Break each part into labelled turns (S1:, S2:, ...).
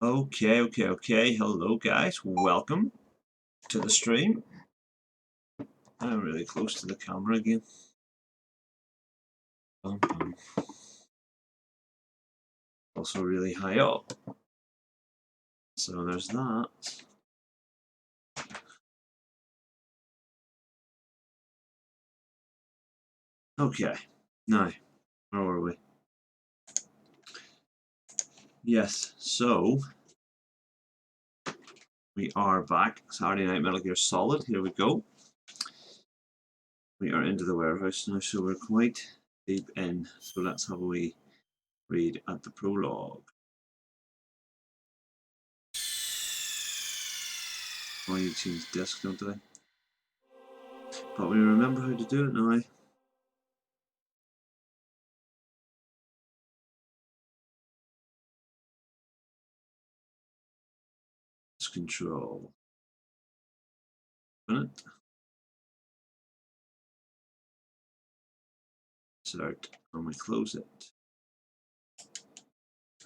S1: Okay. Hello, guys. Welcome to the stream. I'm really close to the camera again. Also really high up. So there's that. Okay. Now, where were we? Yes, so we are back. Saturday Night Metal Gear Solid. Here we go. We are into the warehouse now, so we're quite deep in. So let's have a wee read at the prologue. Oh, you change disc, don't they? But we remember how to do it now. Control. Open it. Insert, and we close it.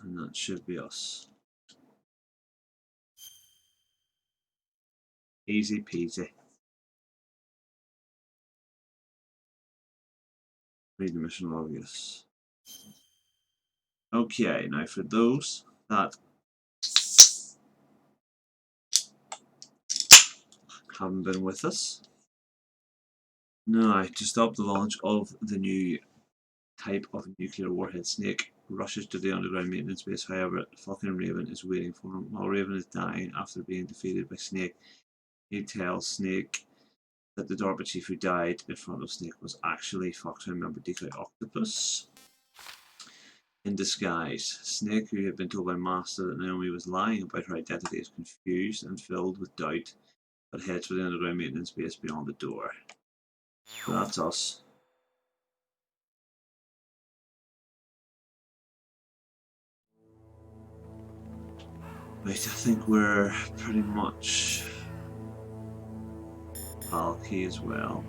S1: And that should be us. Easy peasy. Read the mission log, yes. Okay, now for those that haven't been with us. Now, to stop the launch of the new type of nuclear warhead, Snake rushes to the underground maintenance base. However, fucking Raven is waiting for him. While Raven is dying after being defeated by Snake, he tells Snake that the DARPA chief who died in front of Snake was actually Foxhound member Decoy Octopus in disguise. Snake, who had been told by Master that Naomi was lying about her identity, is confused and filled with doubt, but heads for the underground maintenance base beyond the door. So that's us. Right, I think we're pretty much Valky as well.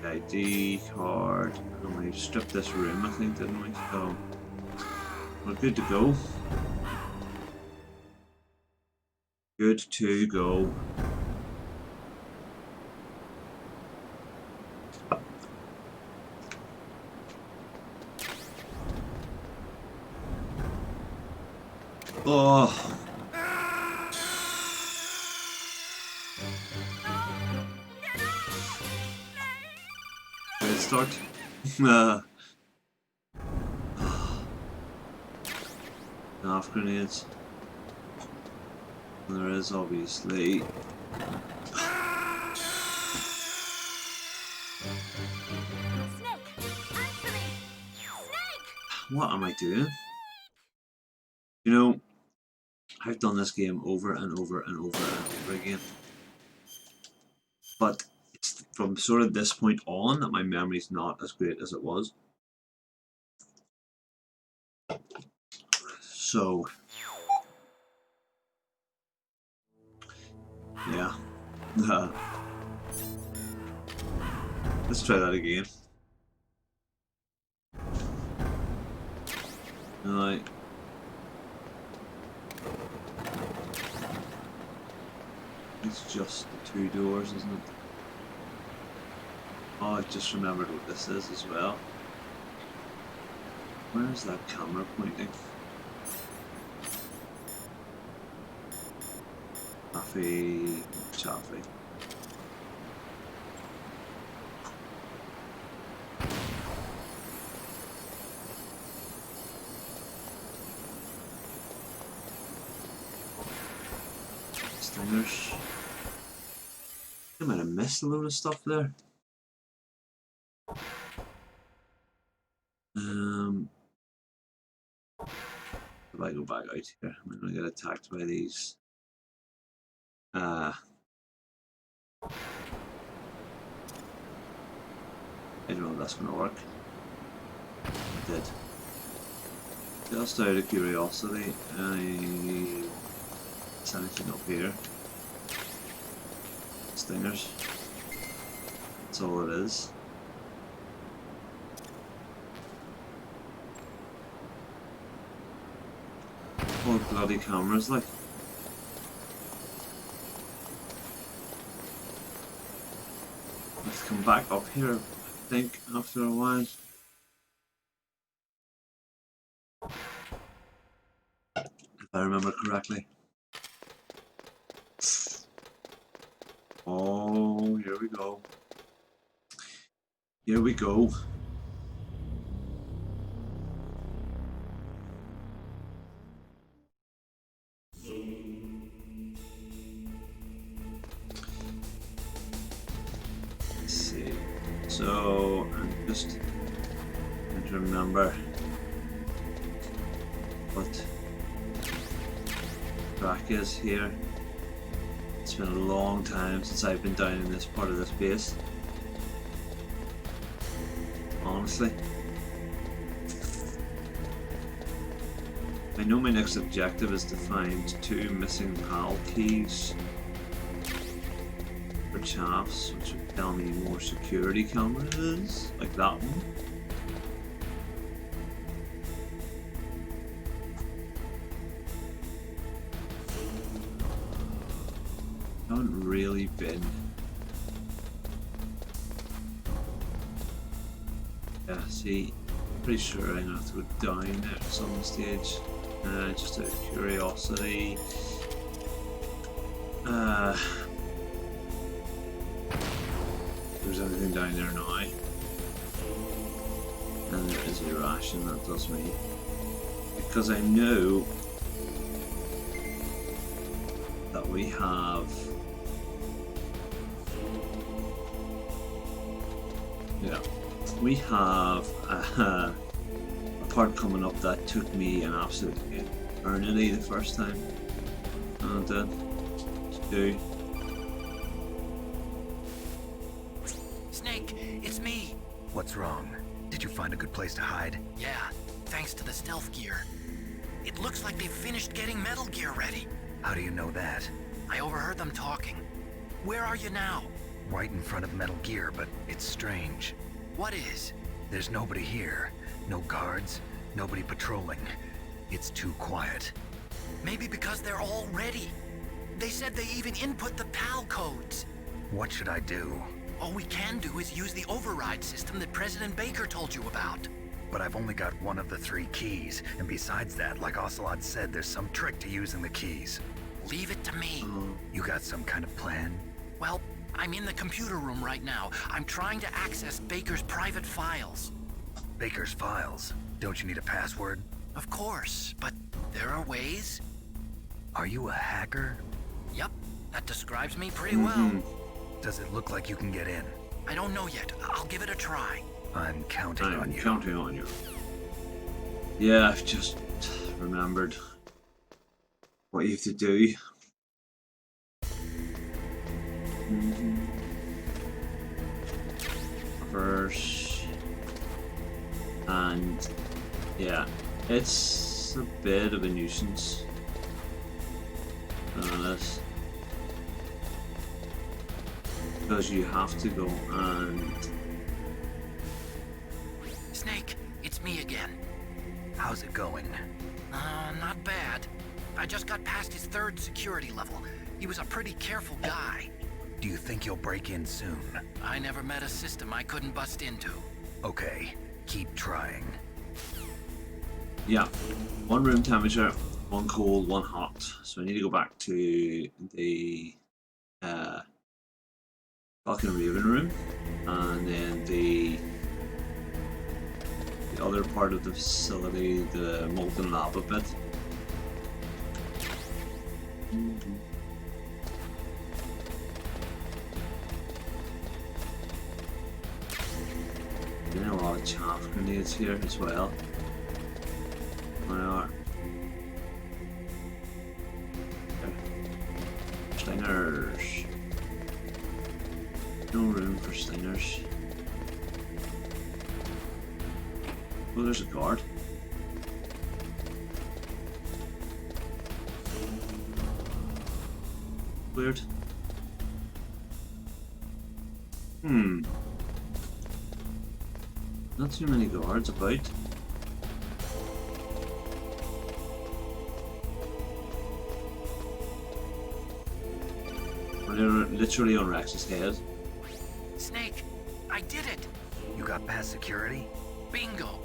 S1: ID card, and we stripped this room, I think, didn't we? So we're good to go. Good to go. Oh. Great start. Half grenades. There is obviously. What am I doing? You know, I've done this game over and over and over and over again. But it's from sort of this point on that my memory's not as great as it was. So, yeah. Let's try that again. Alright. It's just the two doors, isn't it? Oh, I just remembered what this is as well. Where is that camera pointing? Chaffee. Stingers. I might have missed a load of stuff there. If I go back out here, I'm gonna get attacked by these. I don't know if that's gonna work. It did. Just out of curiosity, is anything up here? Stingers. That's all it is. full of bloody cameras, like. Let's come back up here, I think, after a while. If I remember correctly. Oh, here we go. Here we go. Let's see. So, I'm just trying to remember what track is here. It's been a long time since I've been down in this part of this base. Honestly. I know my next objective is to find 2 missing PAL keys for chaffs, which would tell me more security cameras, like that one. I haven't really been. Yeah, see, pretty sure I'm gonna have to go down there at some stage. Just out of curiosity. If there's anything down there now. And there is a ration, that does me. Because I know that we have. Yeah, we have a part coming up that took me an absolute eternity the first time. And to do.
S2: Snake, it's me.
S3: What's wrong? Did you find a good place to hide?
S2: Yeah, thanks to the stealth gear. It looks like they've finished getting Metal Gear ready.
S3: How do you know that?
S2: I overheard them talking. Where are you now?
S3: Right in front of Metal Gear, but it's strange.
S2: What is?
S3: There's nobody here. No guards, nobody patrolling. It's too quiet.
S2: Maybe because they're all ready. They said they even input the PAL codes.
S3: What should I do?
S2: All we can do is use the override system that President Baker told you about.
S3: But I've only got one of the 3 keys, and besides that, like Ocelot said, there's some trick to using the keys.
S2: Leave it to me.
S3: You got some kind of plan?
S2: Well, I'm in the computer room right now. I'm trying to access Baker's private files.
S3: Baker's files? Don't you need a password?
S2: Of course, but there are ways.
S3: Are you a hacker?
S2: Yep, that describes me pretty well.
S3: Does it look like you can get in?
S2: I don't know yet. I'll give it a try.
S3: I'm counting on you.
S1: Counting on you. Yeah, I've just remembered what you have to do. First, and yeah, it's a bit of a nuisance. This. Because you have to go and...
S2: Snake, it's me again.
S3: How's it going?
S2: Not bad. I just got past his 3rd security level. He was a pretty careful guy.
S3: Do you think you'll break in soon?
S2: I never met a system I couldn't bust into.
S3: Okay, keep trying.
S1: Yeah, 1 room temperature, 1 cold, 1 hot. So I need to go back to the Falcon Raven room, and then the other part of the facility, the molten lava pit. There are a lot of chaff grenades here as well. There are. Stingers. No room for stingers. Oh, there's a guard. Weird. Not too many guards about. We're literally on Rex's head.
S2: Snake, I did it!
S3: You got past security?
S2: Bingo!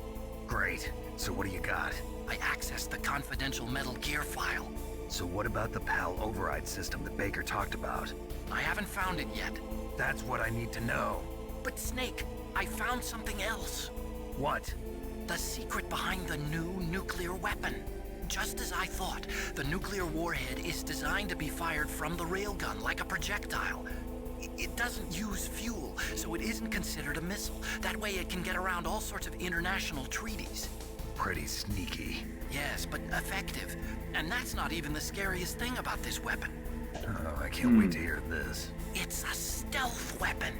S3: Great. So what do you got?
S2: I accessed the confidential Metal Gear file.
S3: So what about the PAL override system that Baker talked about?
S2: I haven't found it yet.
S3: That's what I need to know.
S2: But Snake, I found something else.
S3: What?
S2: The secret behind the new nuclear weapon. Just as I thought, the nuclear warhead is designed to be fired from the railgun like a projectile. It doesn't use fuel, so it isn't considered a missile. That way it can get around all sorts of international treaties.
S3: Pretty sneaky.
S2: Yes, but effective. And that's not even the scariest thing about this weapon.
S3: Oh, I can't wait to hear this.
S2: It's a stealth weapon.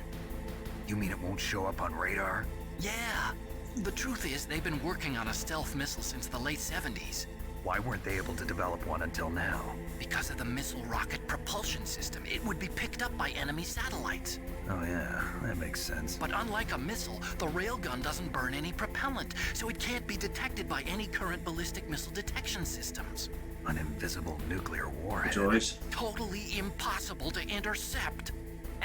S3: You mean it won't show up on radar?
S2: Yeah. The truth is, they've been working on a stealth missile since the late 70s.
S3: Why weren't they able to develop one until now?
S2: Because of the missile rocket propulsion system, it would be picked up by enemy satellites.
S3: Oh yeah, that makes sense.
S2: But unlike a missile, the railgun doesn't burn any propellant, so it can't be detected by any current ballistic missile detection systems.
S3: An invisible nuclear warhead.
S1: Joyce.
S2: Totally impossible to intercept.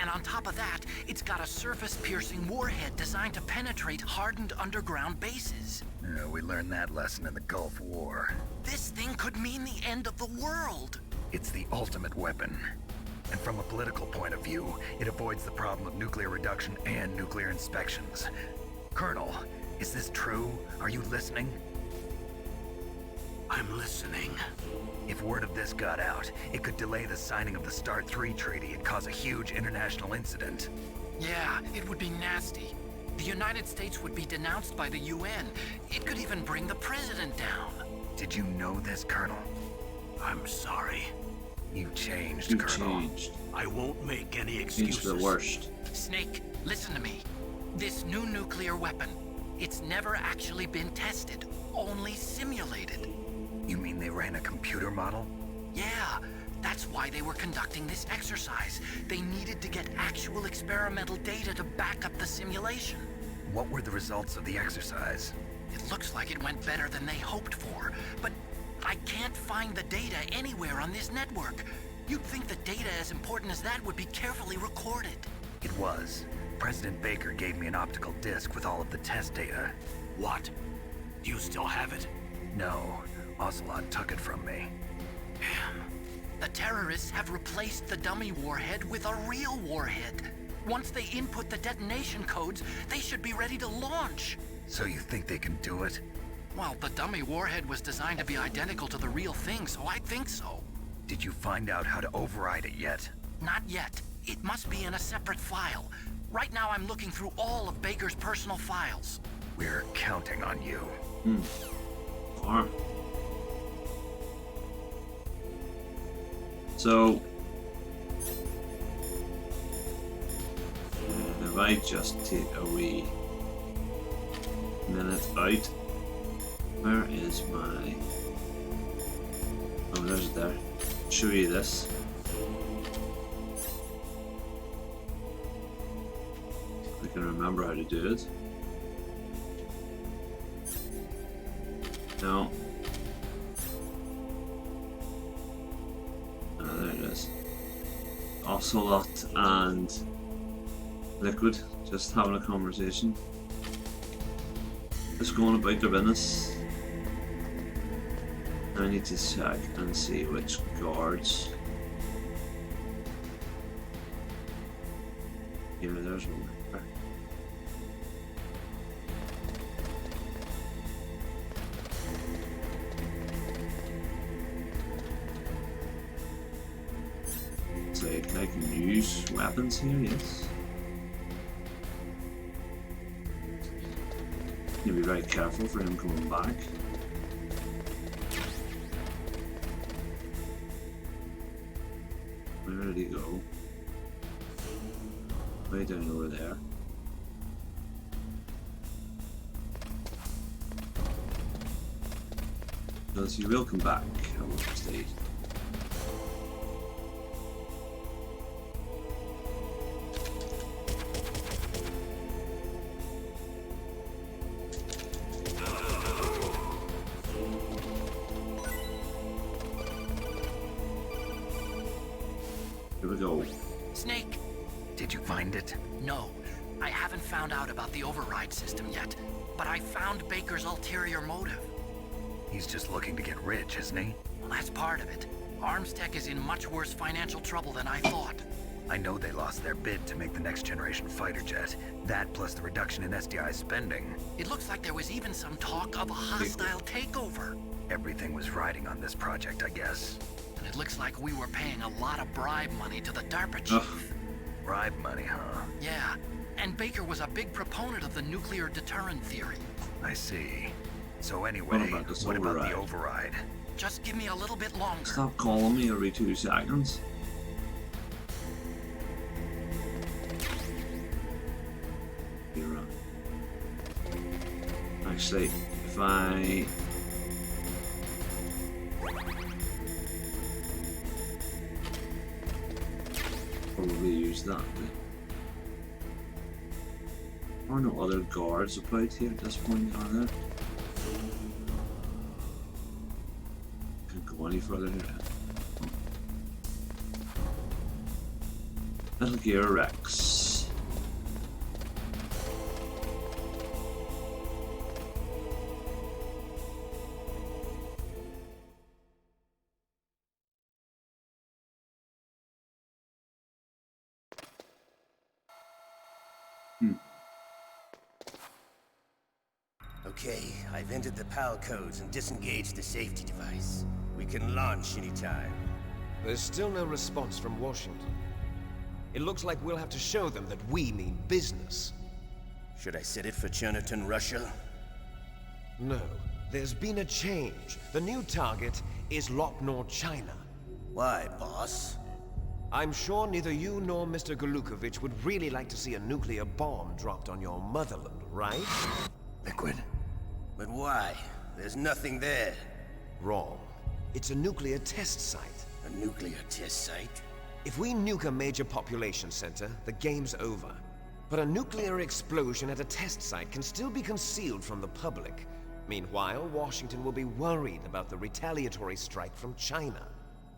S2: And on top of that, it's got a surface-piercing warhead designed to penetrate hardened underground bases.
S3: Yeah, we learned that lesson in the Gulf War.
S2: This thing could mean the end of the world.
S3: It's the ultimate weapon. And from a political point of view, it avoids the problem of nuclear reduction and nuclear inspections. Colonel, is this true? Are you listening?
S2: I'm listening.
S3: If word of this got out, it could delay the signing of the START 3 treaty and cause a huge international incident.
S2: Yeah, it would be nasty. The United States would be denounced by the UN. It could even bring the president down.
S3: Did you know this, Colonel?
S4: I'm sorry.
S3: You changed,
S1: You
S3: Colonel.
S1: changed.
S4: I won't make any
S1: Changed
S4: excuses.
S1: for the worst.
S2: Snake, listen to me. This new nuclear weapon, it's never actually been tested, only simulated.
S3: You mean they ran a computer model?
S2: Yeah, that's why they were conducting this exercise. They needed to get actual experimental data to back up the simulation.
S3: What were the results of the exercise?
S2: It looks like it went better than they hoped for, but I can't find the data anywhere on this network. You'd think the data as important as that would be carefully recorded.
S3: It was. President Baker gave me an optical disc with all of the test data.
S4: What? Do you still have it?
S3: No, Ocelot took it from me.
S2: The terrorists have replaced the dummy warhead with a real warhead. Once they input the detonation codes, they should be ready to launch.
S3: So you think they can do it?
S2: Well, the dummy warhead was designed to be identical to the real thing, so I think so.
S3: Did you find out how to override it yet?
S2: Not yet. It must be in a separate file. Right now I'm looking through all of Baker's personal files.
S3: We're counting on you.
S1: Or so if I just take a wee minute out, where is my? Oh, there's it there. Show you this. I can remember how to do it. No. Ah, there it is. Ocelot and Liquid just having a conversation. Just going about their business. I need to check and see which guards. Yeah, there's one there. It's like I can use weapons here, yes. Need to be very careful for him coming back. Where did he go? Way down over there. Because he will come back. I will stay. Here we go.
S2: Snake!
S3: Did you find it?
S2: No, I haven't found out about the override system yet, but I found Baker's ulterior motive.
S3: He's just looking to get rich, isn't he?
S2: Well, that's part of it. Armstech is in much worse financial trouble than I thought.
S3: I know they lost their bid to make the next generation fighter jet. That plus the reduction in SDI spending.
S2: It looks like there was even some talk of a hostile takeover.
S3: Everything was riding on this project, I guess.
S2: And it looks like we were paying a lot of bribe money to the DARPA chief.
S3: Bribe money, huh?
S2: Yeah, and Baker was a big proponent of the nuclear deterrent theory.
S3: I see. So anyway,
S1: What about
S3: the
S1: this
S3: override?
S2: Just give me a little bit longer.
S1: Stop calling me every 2 seconds. You're right. Actually, if I... probably use that. There are no other guards about here at this point, are there? Can't go any further here. Metal Gear Rex.
S5: Okay, I've entered the PAL codes and disengaged the safety device. We can launch anytime.
S6: There's still no response from Washington. It looks like we'll have to show them that we mean business.
S5: Should I set it for Chernobyl, Russia?
S6: No, there's been a change. The new target is Lochner, China.
S5: Why, boss?
S6: I'm sure neither you nor Mr. Galukovich would really like to see a nuclear bomb dropped on your motherland, right?
S3: Liquid.
S5: But why? There's nothing there.
S6: Wrong. It's a nuclear test site.
S5: A nuclear test site?
S6: If we nuke a major population center, the game's over. But a nuclear explosion at a test site can still be concealed from the public. Meanwhile, Washington will be worried about the retaliatory strike from China.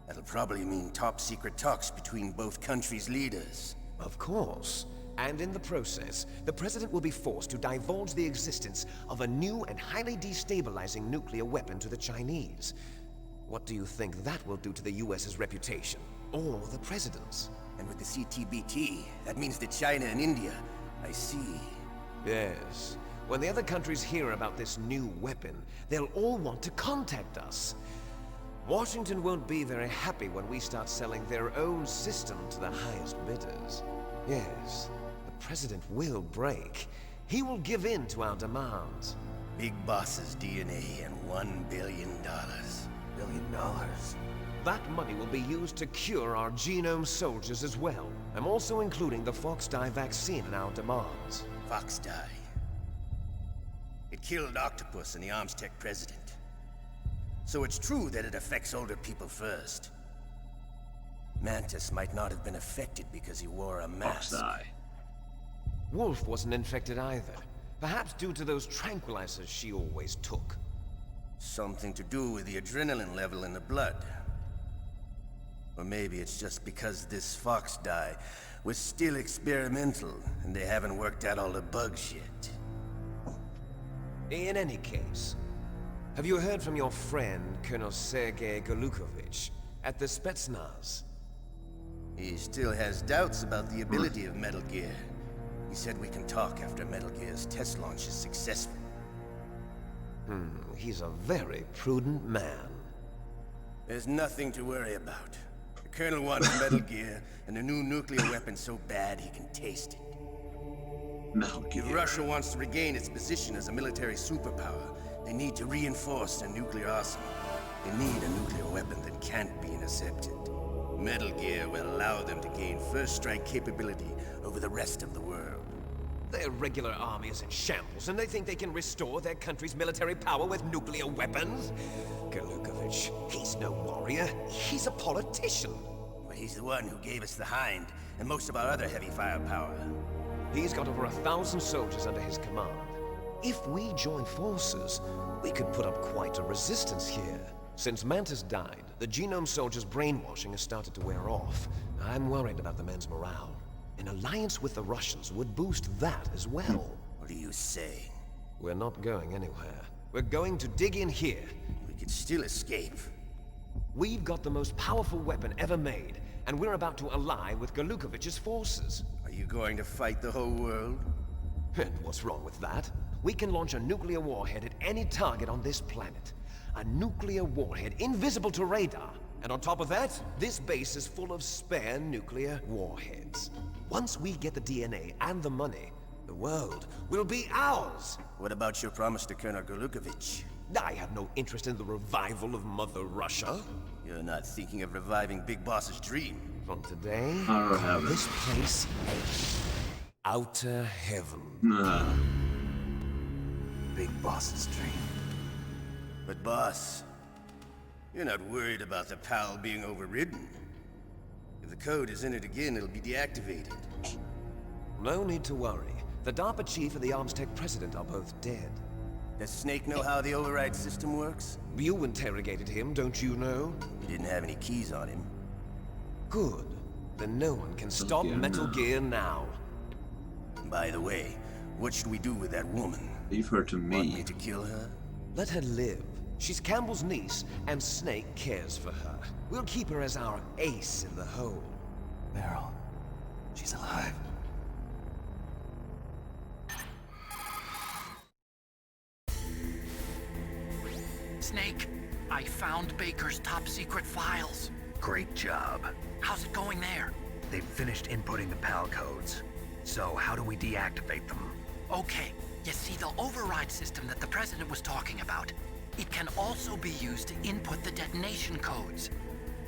S5: That'll probably mean top-secret talks between both countries' leaders.
S6: Of course. And in the process, the President will be forced to divulge the existence of a new and highly destabilizing nuclear weapon to the Chinese. What do you think that will do to the US's reputation? Or the President's?
S5: And with the CTBT, that means that China and India. I see.
S6: Yes. When the other countries hear about this new weapon, they'll all want to contact us. Washington won't be very happy when we start selling their own system to the highest bidders. Yes, the President will break. He will give in to our demands.
S5: Big Boss's DNA and $1 billion.
S6: $1 billion. That money will be used to cure our genome soldiers as well. I'm also including the Fox-Die vaccine in our demands.
S5: Fox-Die. It killed Octopus and the Armstech president. So it's true that it affects older people first. Mantis might not have been affected because he wore a mask.
S1: Fox-Die.
S6: Wolf wasn't infected either. Perhaps due to those tranquilizers she always took.
S5: Something to do with the adrenaline level in the blood. Or maybe it's just because this Fox-Die was still experimental and they haven't worked out all the bugs yet.
S6: In any case, have you heard from your friend, Colonel Sergei Galukovich, at the Spetsnaz?
S5: He still has doubts about the ability of Metal Gear. He said we can talk after Metal Gear's test launch is successful.
S6: He's a very prudent man.
S5: There's nothing to worry about. The Colonel wants Metal Gear and a new nuclear weapon so bad he can taste it.
S1: Metal Gear.
S5: If Russia wants to regain its position as a military superpower, they need to reinforce their nuclear arsenal. They need a nuclear weapon that can't be intercepted. Metal Gear will allow them to gain first strike capability over the rest of the world.
S6: Their regular army is in shambles, and they think they can restore their country's military power with nuclear weapons? Galukovich, he's no warrior. He's a politician.
S5: But he's the one who gave us the Hind and most of our other heavy firepower.
S6: He's got over 1,000 soldiers under his command. If we join forces, we could put up quite a resistance here. Since Mantis died, the genome soldiers' brainwashing has started to wear off, I'm worried about the men's morale. An alliance with the Russians would boost that as well.
S5: What are you saying?
S6: We're not going anywhere. We're going to dig in here.
S5: We could still escape.
S6: We've got the most powerful weapon ever made, and we're about to ally with Galukovich's forces.
S5: Are you going to fight the whole world?
S6: And what's wrong with that? We can launch a nuclear warhead at any target on this planet. A nuclear warhead invisible to radar. And on top of that, this base is full of spare nuclear warheads. Once we get the DNA and the money, the world will be ours.
S5: What about your promise to Colonel Galukovich?
S6: I have no interest in the revival of Mother Russia.
S5: You're not thinking of reviving Big Boss's dream.
S6: From today,
S1: Outer heaven.
S6: this place, outer heaven.
S1: Nah.
S3: Big Boss's dream.
S5: But boss, you're not worried about the PAL being overridden. If the code is in it again, it'll be deactivated.
S6: No need to worry. The DARPA chief and the Armstech president are both dead.
S5: Does Snake know how the override system works?
S6: You interrogated him, don't you know?
S5: He didn't have any keys on him.
S6: Good. Then no one can stop
S1: Gear
S6: Metal
S1: now.
S6: Gear now.
S5: By the way, what should we do with that woman?
S1: Leave her to
S5: Want me
S1: me.
S5: to kill her?
S6: Let her live. She's Campbell's niece, and Snake cares for her. We'll keep her as our ace in the hole.
S3: Meryl. She's alive.
S2: Snake, I found Baker's top secret files.
S3: Great job.
S2: How's it going there?
S3: They've finished inputting the PAL codes. So how do we deactivate them?
S2: Okay, you see the override system that the president was talking about? It can also be used to input the detonation codes.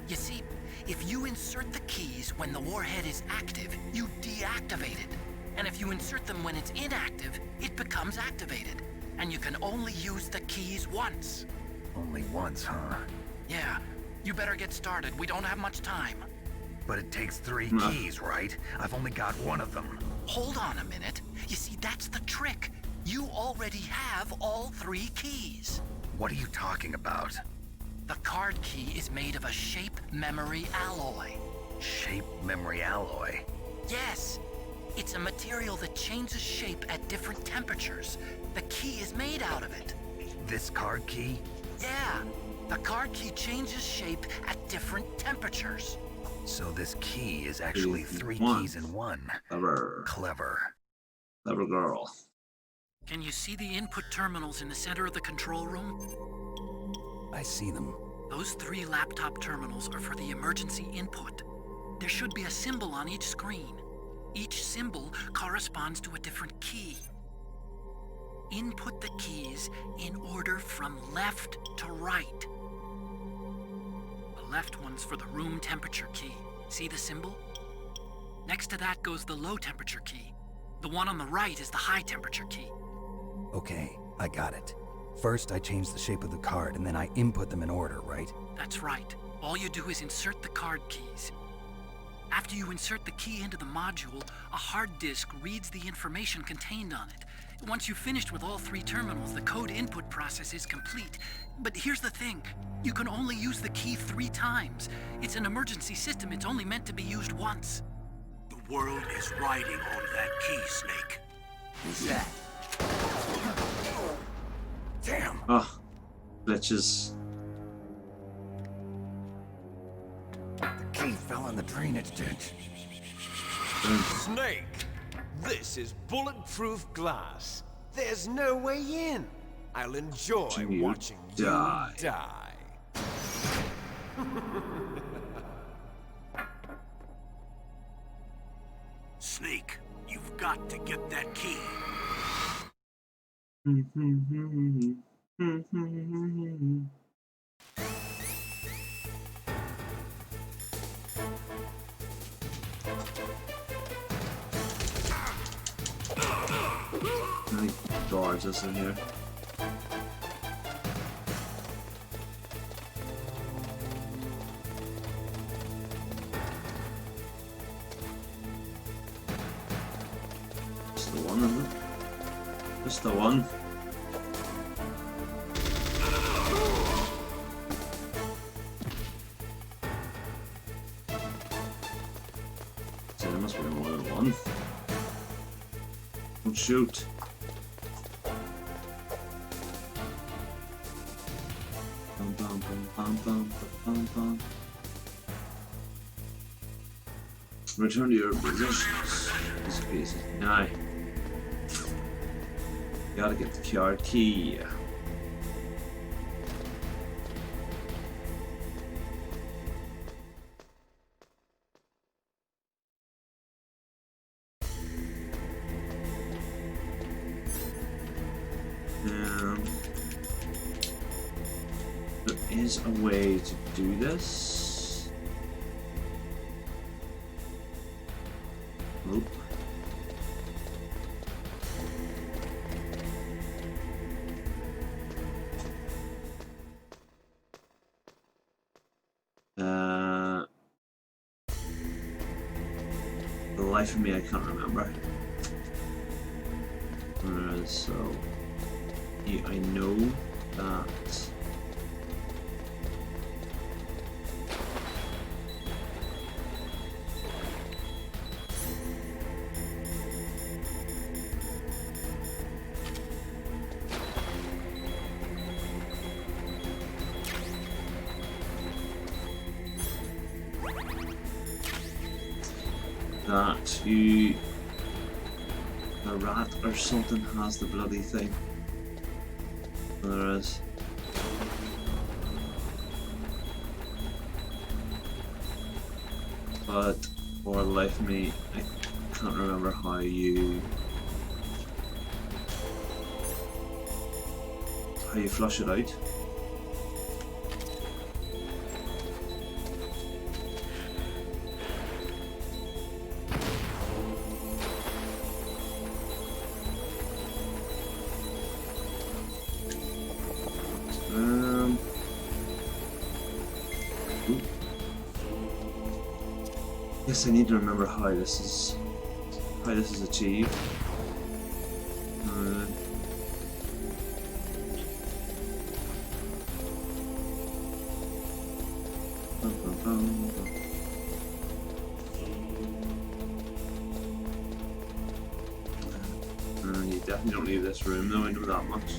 S2: You see, if you insert the keys when the warhead is active, you deactivate it. And if you insert them when it's inactive, it becomes activated. And you can only use the keys once.
S3: Only once, huh?
S2: Yeah, you better get started. We don't have much time.
S3: But it takes 3 keys, right? I've only got 1 of them.
S2: Hold on a minute. You see, that's the trick. You already have all 3 keys.
S3: What are you talking about?
S2: The card key is made of a shape memory alloy.
S3: Shape memory alloy.
S2: Yes, it's a material that changes shape at different temperatures. The key is made out of it.
S3: This card key?
S2: Yeah, the card key changes shape at different temperatures.
S3: So this key is actually 3
S1: One.
S3: keys in 1.
S1: Clever.
S3: Clever.
S1: Clever girl.
S2: Can you see the input terminals in the center of the control room?
S3: I see them.
S2: Those 3 laptop terminals are for the emergency input. There should be a symbol on each screen. Each symbol corresponds to a different key. Input the keys in order from left to right. The left one's for the room temperature key. See the symbol? Next to that goes the low temperature key. The one on the right is the high temperature key.
S7: Okay, I got it. First, I change the shape of the card, and then I input them in order, right?
S2: That's right. All you do is insert the card keys. After you insert the key into the module, a hard disk reads the information contained on it. Once you've finished with all 3 terminals, the code input process is complete. But here's the thing. You can only use the key 3 times. It's an emergency system. It's only meant to be used once.
S4: The world is riding on that key, Snake.
S5: Who's that?
S3: Damn!
S1: Ah, glitches.
S3: The key fell in the drainage ditch.
S6: Snake! This is bulletproof glass. There's no way in. I'll enjoy
S1: You
S6: watching
S1: die.
S6: you die.
S4: Snake, you've got to get that key.
S1: How many guards is in here? Just the one, isn't it? Just the one. must be more than one. Don't shoot. Bum, bum, bum, bum, bum, bum, bum. Return to your positions. This piece. Now, gotta get the card key. There is a way to do this. Nope. The life of me, I can't remember. So, yeah, I know that. A rat or something has the bloody thing. There is. But for the life of me, I can't remember how you flush it out. Yes, I need to remember how this is achieved. You definitely don't leave this room though, I know that much.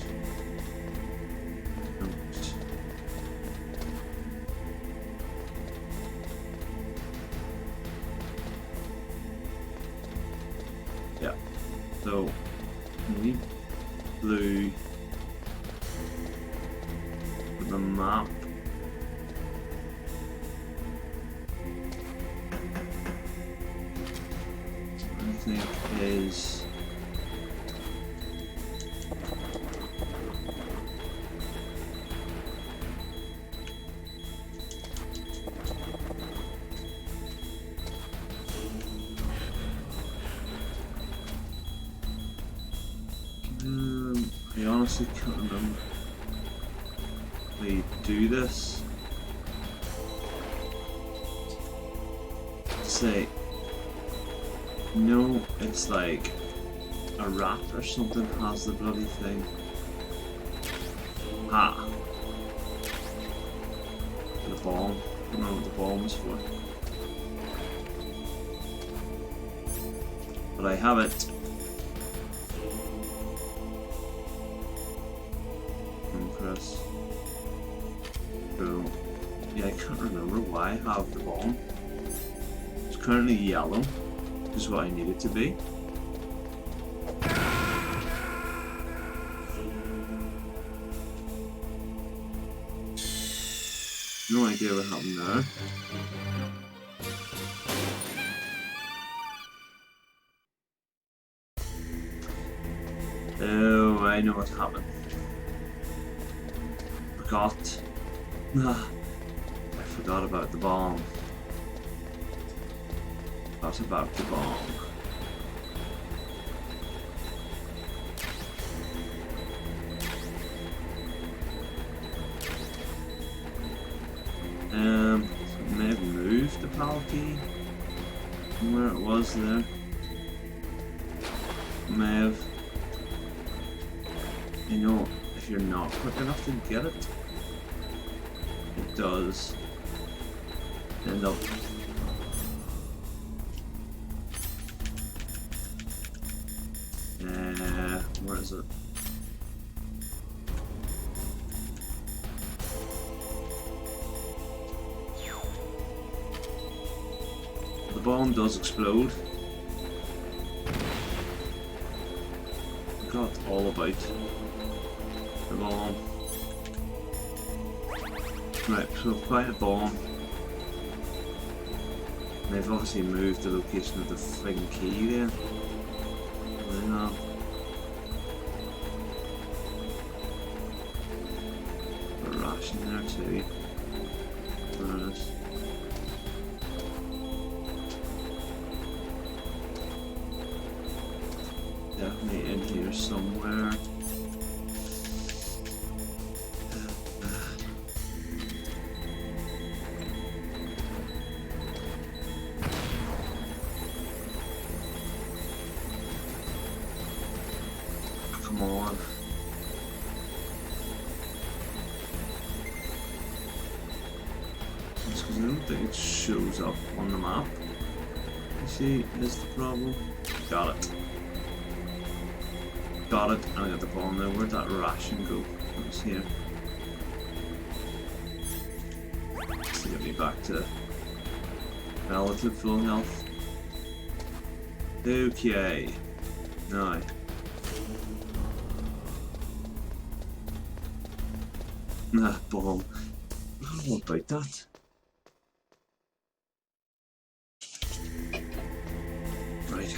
S1: Yeah, so we blew the map. I think is I honestly can't remember how you do this. Say, no, it's like a rat or something has the bloody thing. Ha! The bomb. I don't know what the bomb is for. But I have it. Chris. So, yeah, I can't remember why I have the bomb. It's currently yellow, which is what I need it to be. No idea what happened there. Oh, I know what happened. Forgot. I forgot about the bomb. Forgot about the bomb. So it may have moved the PAL key from where it was there. May have. You know, if you're not quick enough to get it, it does end up is it? The bomb does explode. Forgot all about the bomb. Right, so find a bomb. They've obviously moved the location of the friggin' key there. They have. A ration there too. There it is. Definitely in here somewhere. Come on. It's because I don't think it shows up on the map. You see, is the problem. Got it. Got it, and I got the bomb there. Where'd that ration go? It was here. To get me back to relative full health. Okay. Now. Nah, bomb. I don't know about that. Right.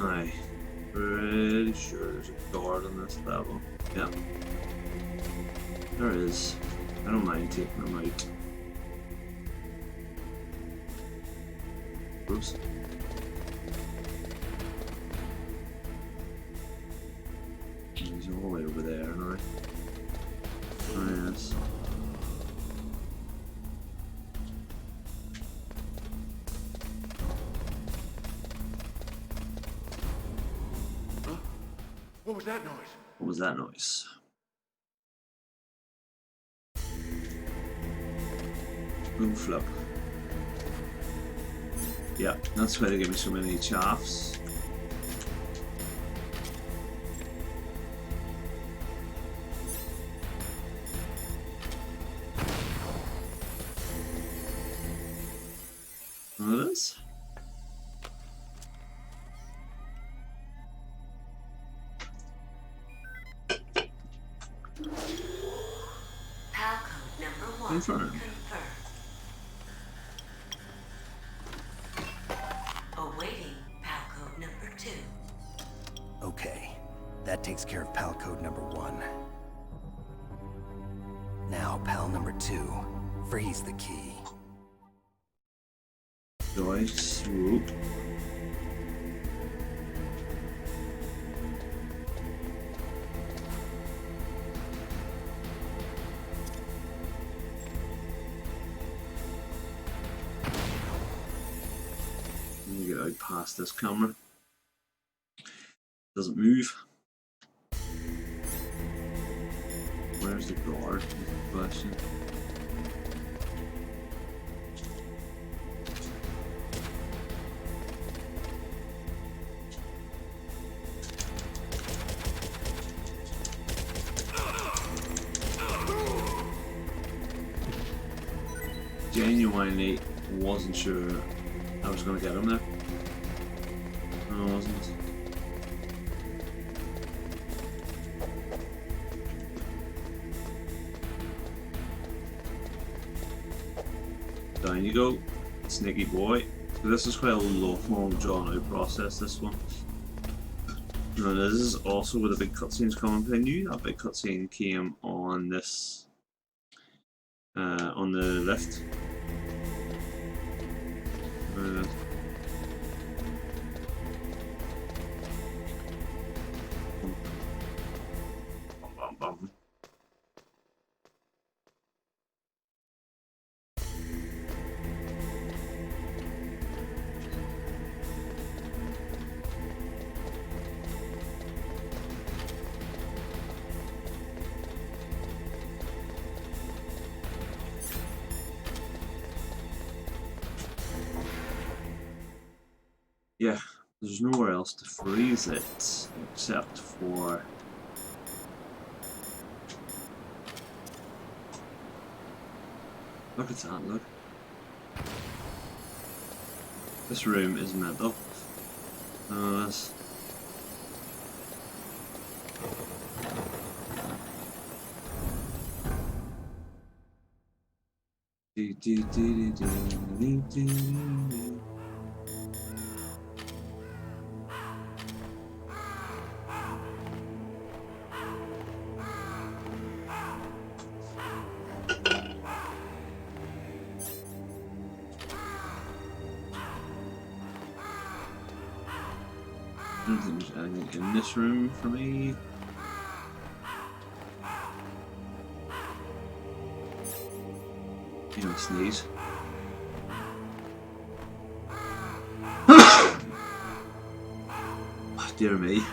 S1: Aye. Pretty sure there's a guard on this level. Yeah. There is. I don't mind taking them out. Oops. He's all the way over there now. Oh yes.
S4: What was that noise?
S1: What was that noise? Boom flip. Yeah, that's why they give me so many chaffs. What it is?
S8: PAL code number 1
S1: Confirmed.
S8: confirmed. Awaiting PAL code number 2.
S7: Okay, that takes care of pal code number 1. Now, pal number 2, freeze the key.
S1: Joy, swoop. Let me get out past this camera. Doesn't move. Where's the guard? Is the question. Genuinely wasn't sure I was going to get him there. No, I wasn't. Down you go, sneaky boy. So this is quite a long drawn out process, this one. And this is also where the big cutscenes come in. I knew that big cutscene came on this, on the lift. Yeah, there's nowhere else to freeze it except for. Look at that, look. This room is mental. This. I don't think there's anything in this room for me. You know, sneeze. Oh, dear me.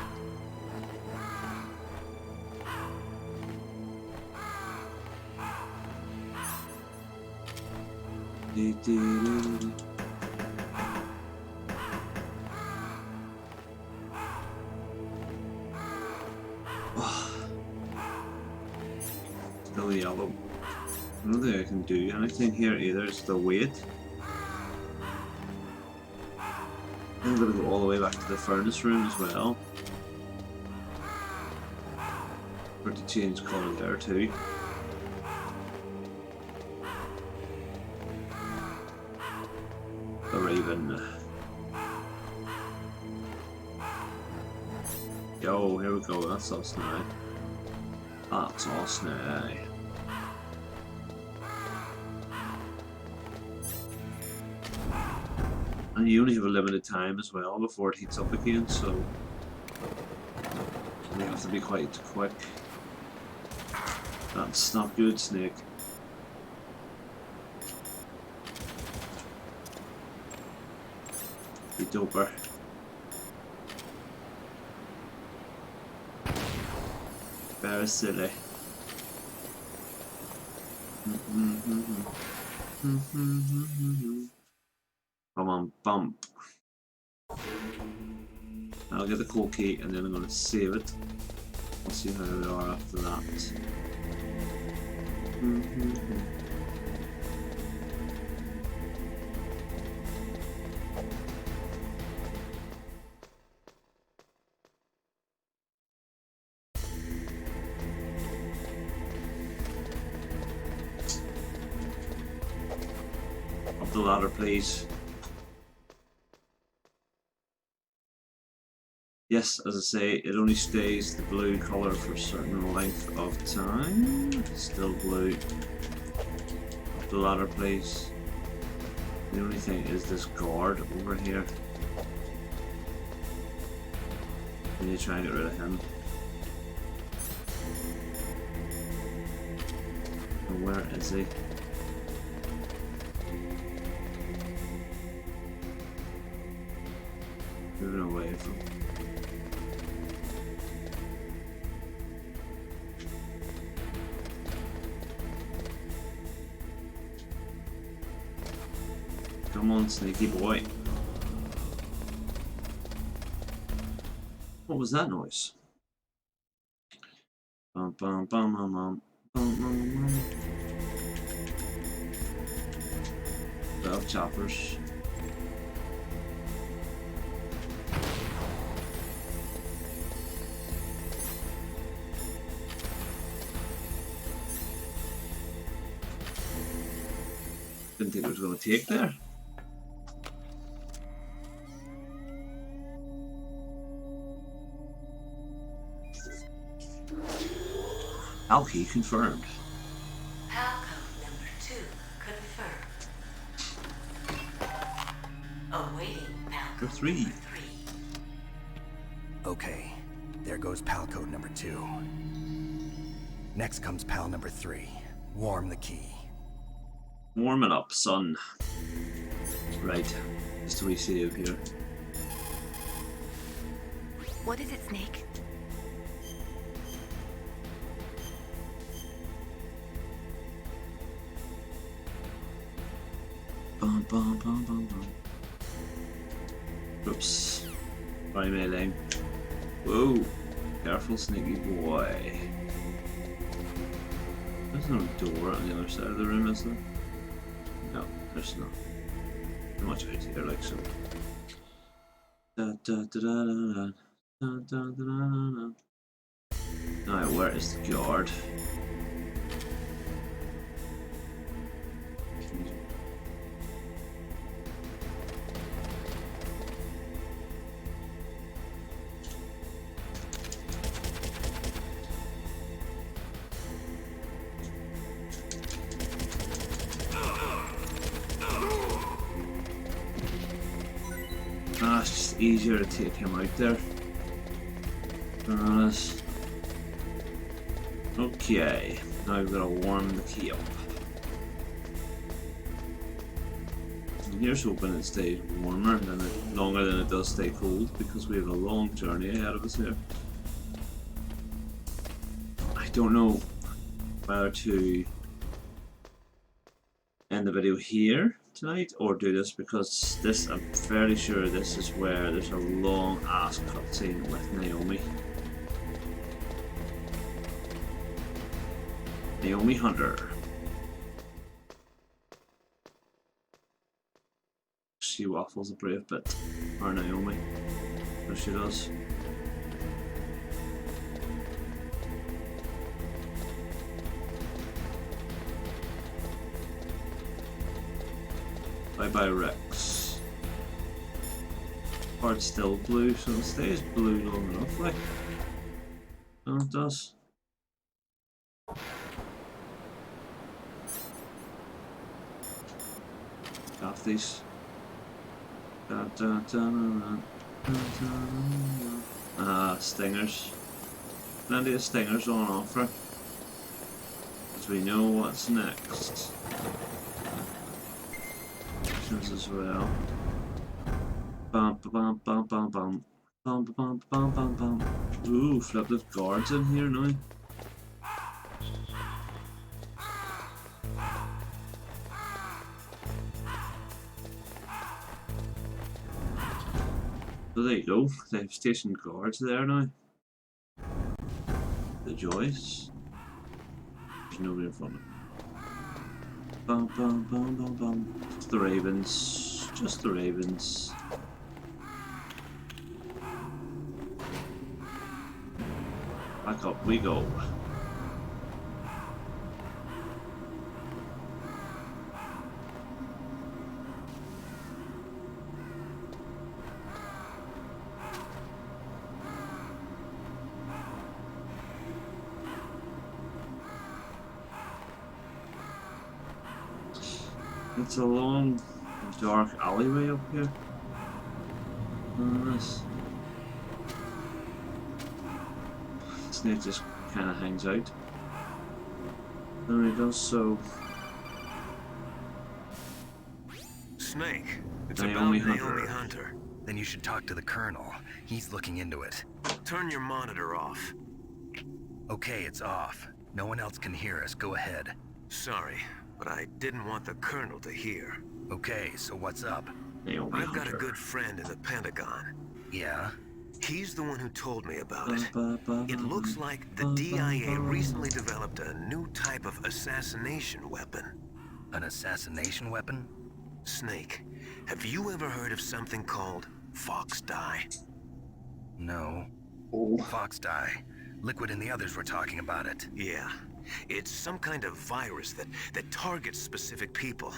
S1: Still yellow. I don't think I can do anything here either, it's the wait. I'm gonna go all the way back to the furnace room as well. For to change colour there too. Or even. Yo, here we go, that's us now. That's us now. And you only have a limited time as well before it heats up again, so you have to be quite quick. That's not good, Snake. You doper. Very silly. Come on, bump. I'll get the code key and then I'm going to save it. We'll see how we are after that. Up the ladder, please. Yes, as I say, it only stays the blue colour for a certain length of time. Still blue. Up the ladder, please. The only thing is this guard over here. I need to try and get rid of him. And where is he? Moving away from. Come on, sneaky boy. What was that noise? Bum, bum, bum, bum, bum, bum, bum, bum. 12 choppers. Didn't think it was going to take there. Alki confirmed.
S8: PAL code number 2 confirmed. Awaiting PAL code
S1: Number 3.
S8: number 3.
S7: Okay, there goes PAL code number 2. Next comes PAL number 3. Warm the key.
S1: Warm it up, son. Right, just a wee save here.
S9: What is it, Snake?
S1: Bum, bum, bum, bum, bum. Oops. Sorry, Mayling. Whoa. Careful, sneaky boy. There's no door on the other side of the room, is there? No, there's not. Too much out here, like so. Da, da, da, da, da, da, da, da, da, da. Now, where is the guard? Ah, it's just easier to take him out there. To be honest. Okay, now we've got to warm the key up. And here's hoping it stays warmer than longer than it does stay cold, because we have a long journey ahead of us here. I don't know whether to end the video here tonight or do this, because this, I'm fairly sure this is where there's a long ass cutscene with Naomi. Naomi Hunter. She waffles a brave bit. Or Naomi. There she does. Bye bye Rex. Heart's still blue, so it stays blue long enough, like. No, it does. Half these. Stingers. Plenty of stingers on offer. As we know what's next. Missions as well. Bum bum bum bum bum. Bum bum bum bum bum. Ooh, flip the guards in here now. So there you go, they've stationed guards there now. The Joyce. There's nobody in front of them. Bum bum bum bum bum. Just the Ravens. Just the Ravens. Back up we go. It's a long, dark alleyway up here. This snake just kind of hangs out. There he goes, so...
S6: Snake, it's
S1: Naomi
S6: about
S1: Hunter.
S6: Naomi Hunter.
S3: Then you should talk to the Colonel. He's looking into it.
S6: Turn your monitor off.
S3: Okay, it's off. No one else can hear us. Go ahead.
S6: Sorry, but I didn't want the Colonel to hear.
S3: Okay, so what's up?
S1: Naomi
S6: I've got a
S1: Hunter.
S6: good friend in the Pentagon.
S3: Yeah?
S6: He's the one who told me about it. It looks like the DIA recently developed a new type of assassination weapon.
S3: An assassination weapon?
S6: Snake, have you ever heard of something called Fox Dye?
S3: No.
S1: Oh.
S3: Fox dye. Liquid and the others were talking about it.
S6: Yeah. It's some kind of virus that targets specific people.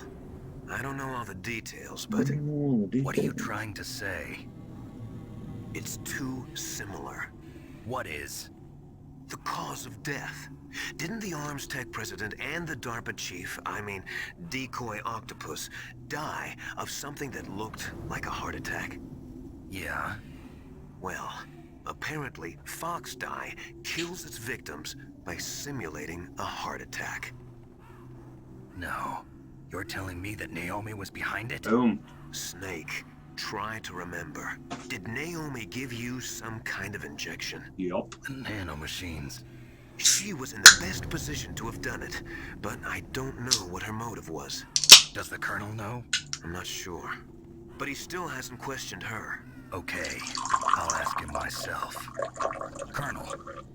S6: I don't know all the details, but
S3: What are you trying to say?
S6: it's too similar.
S3: What is?
S6: The cause of death. Didn't the Arms Tech president and the DARPA chief, I mean, Decoy Octopus, die of something that looked like a heart attack?
S3: Yeah?
S6: Well, apparently, Fox Dye kills its victims by simulating a heart attack.
S3: No. You're telling me that Naomi was behind it?
S1: Boom.
S6: Snake, try to remember. Did Naomi give you some kind of injection?
S1: Yup.
S3: The nanomachines.
S6: She was in the best position to have done it, but I don't know what her motive was.
S3: Does the Colonel know?
S6: I'm not sure. But he still hasn't questioned her.
S3: Okay, I'll ask him myself. Colonel,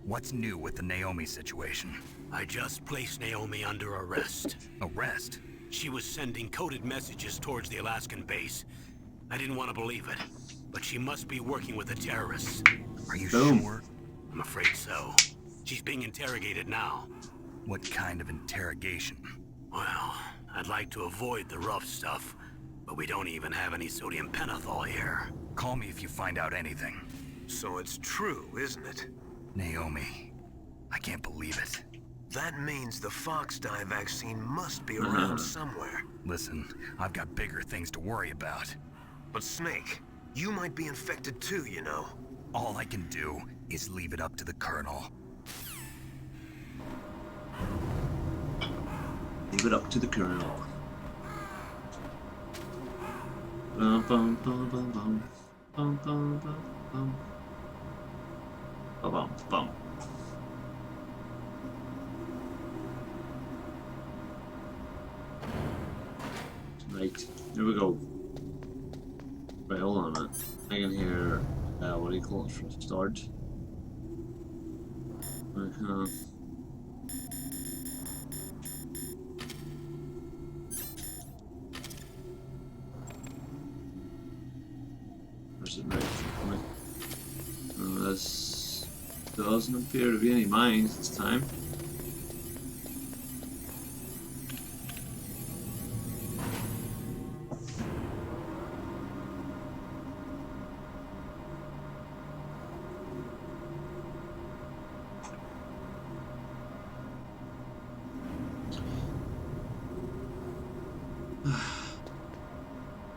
S3: what's new with the Naomi situation?
S4: I just placed Naomi under arrest.
S3: Arrest?
S4: She was sending coded messages towards the Alaskan base. I didn't want to believe it, but she must be working with the terrorists.
S3: Are you
S1: Boom.
S3: sure?
S4: I'm afraid so. She's being interrogated now.
S3: What kind of interrogation?
S4: Well, I'd like to avoid the rough stuff, but we don't even have any sodium pentothal here.
S3: Call me if you find out anything.
S6: So it's true, isn't it?
S3: Naomi, I can't believe it.
S6: That means the Fox dye vaccine must be around somewhere.
S3: Listen, I've got bigger things to worry about.
S6: But Snake, you might be infected too, you know.
S3: All I can do is leave it up to the Colonel.
S1: Leave it up to the Colonel. Bum, bum, bum, bum, bum. Bum, bum, bum, bum. Bum, bum, bum. Right, here we go. Right, hold on a minute. I can hear, what do you call it for a start? Where's it right? This doesn't appear to be any mines this time.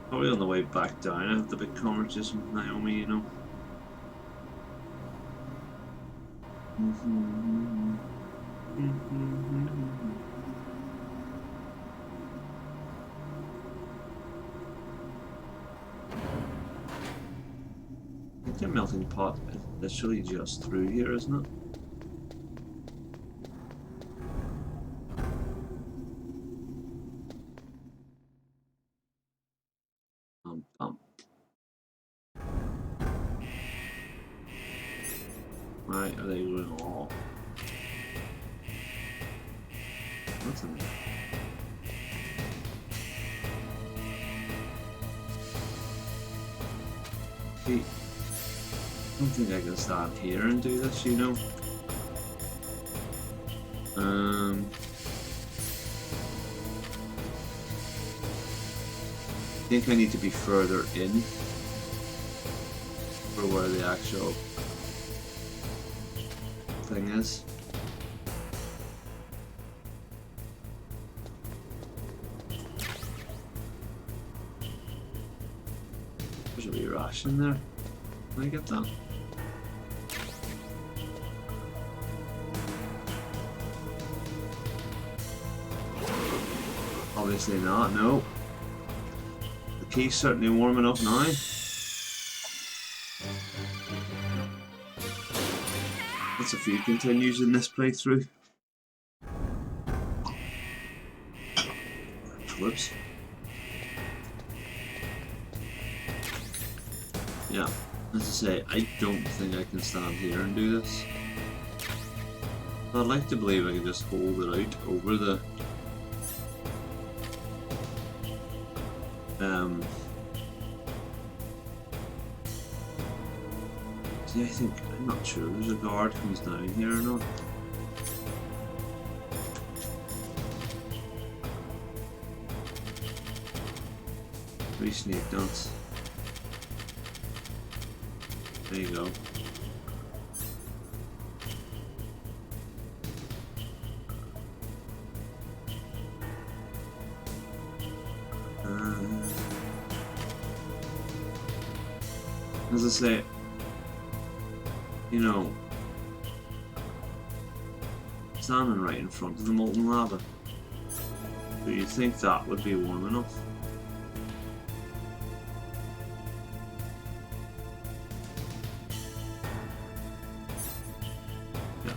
S1: Probably on the way back down, I have the big conversation with Naomi, you know. I think the melting pot is literally just through here, isn't it? Right, are they going all? What's in there? See, I don't think I can stand here and do this, you know. I think I need to be further in for where the actual thing is. There's a wee ration there. Can I get that? Obviously not, no. The key's certainly warm enough now. That's a few continues in this playthrough. Whoops. Yeah, as I say, I don't think I can stand here and do this. I'd like to believe I can just hold it out over the see, I think, I'm not sure there's a guard comes down here or not. 3 snake nuts. There you go. As I say, you know, standing right in front of the molten lava. Do you think that would be warm enough? Yeah.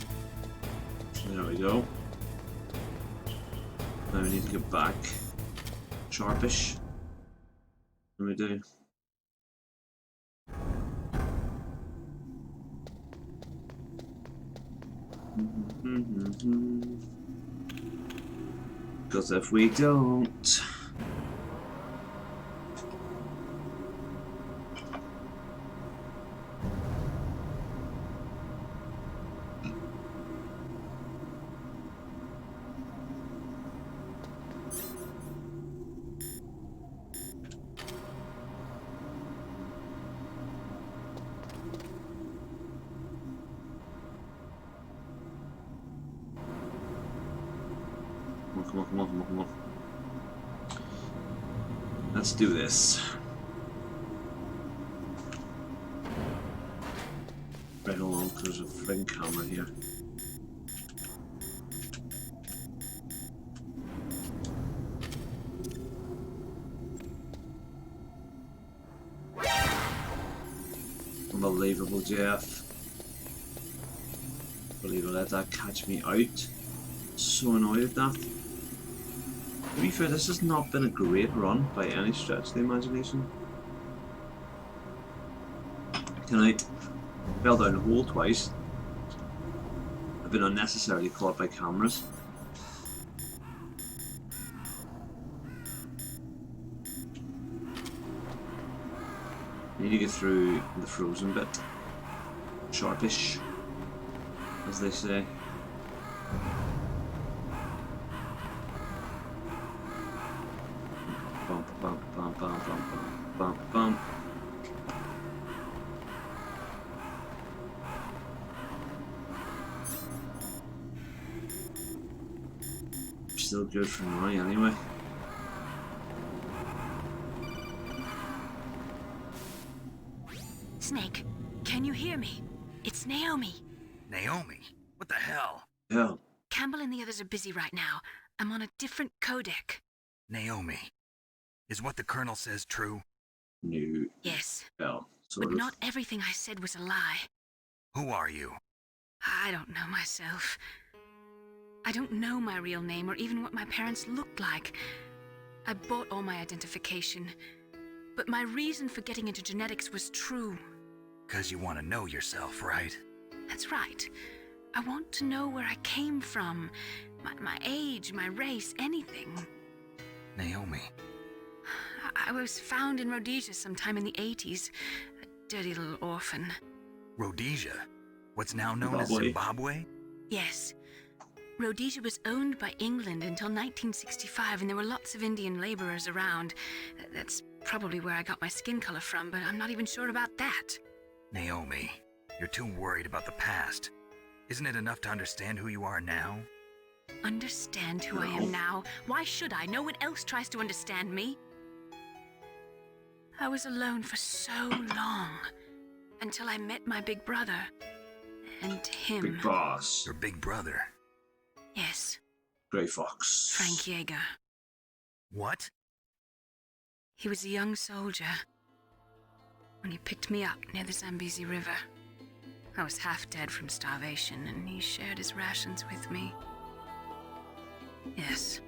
S1: There we go. Now we need to get back. Sharpish. What do we do? Because if we don't... Come on. Let's do this. Right along, because there's a friggin' camera here. Unbelievable, Jeff. Believe it, let that catch me out. So annoyed at that. To be fair, this has not been a great run by any stretch of the imagination. Tonight, fell down a hole twice. I've been unnecessarily caught by cameras. I need to get through the frozen bit. Sharpish, as they say. Bump. Still good for now, anyway.
S9: Snake, can you hear me? It's Naomi.
S3: Naomi? What the hell?
S1: Yeah.
S9: Campbell and the others are busy right now. I'm on a different codec.
S3: Naomi, is what the Colonel says true?
S1: No.
S9: Yes.
S1: Well,
S9: But not everything I said was a lie.
S3: Who are you?
S9: I don't know myself. I don't know my real name or even what my parents looked like. I bought all my identification. But my reason for getting into genetics was true.
S3: 'Cause you want to know yourself, right?
S9: That's right. I want to know where I came from. My age, my race, anything.
S3: Naomi.
S9: I was found in Rhodesia sometime in the 80s. A dirty little orphan.
S3: Rhodesia? What's now known as
S1: Zimbabwe.
S3: Zimbabwe?
S9: Yes. Rhodesia was owned by England until 1965, and there were lots of Indian laborers around. That's probably where I got my skin color from, but I'm not even sure about that.
S3: Naomi, you're too worried about the past. Isn't it enough to understand who you are now?
S9: Understand who I am now? Why should I? No one else tries to understand me. I was alone for so long, until I met my big brother. And him.
S1: Big boss.
S3: Your big brother.
S9: Yes,
S1: Grey Fox.
S9: Frank Yeager.
S3: What?
S9: He was a young soldier when he picked me up near the Zambezi River. I was half dead from starvation, and he shared his rations with me. Yes,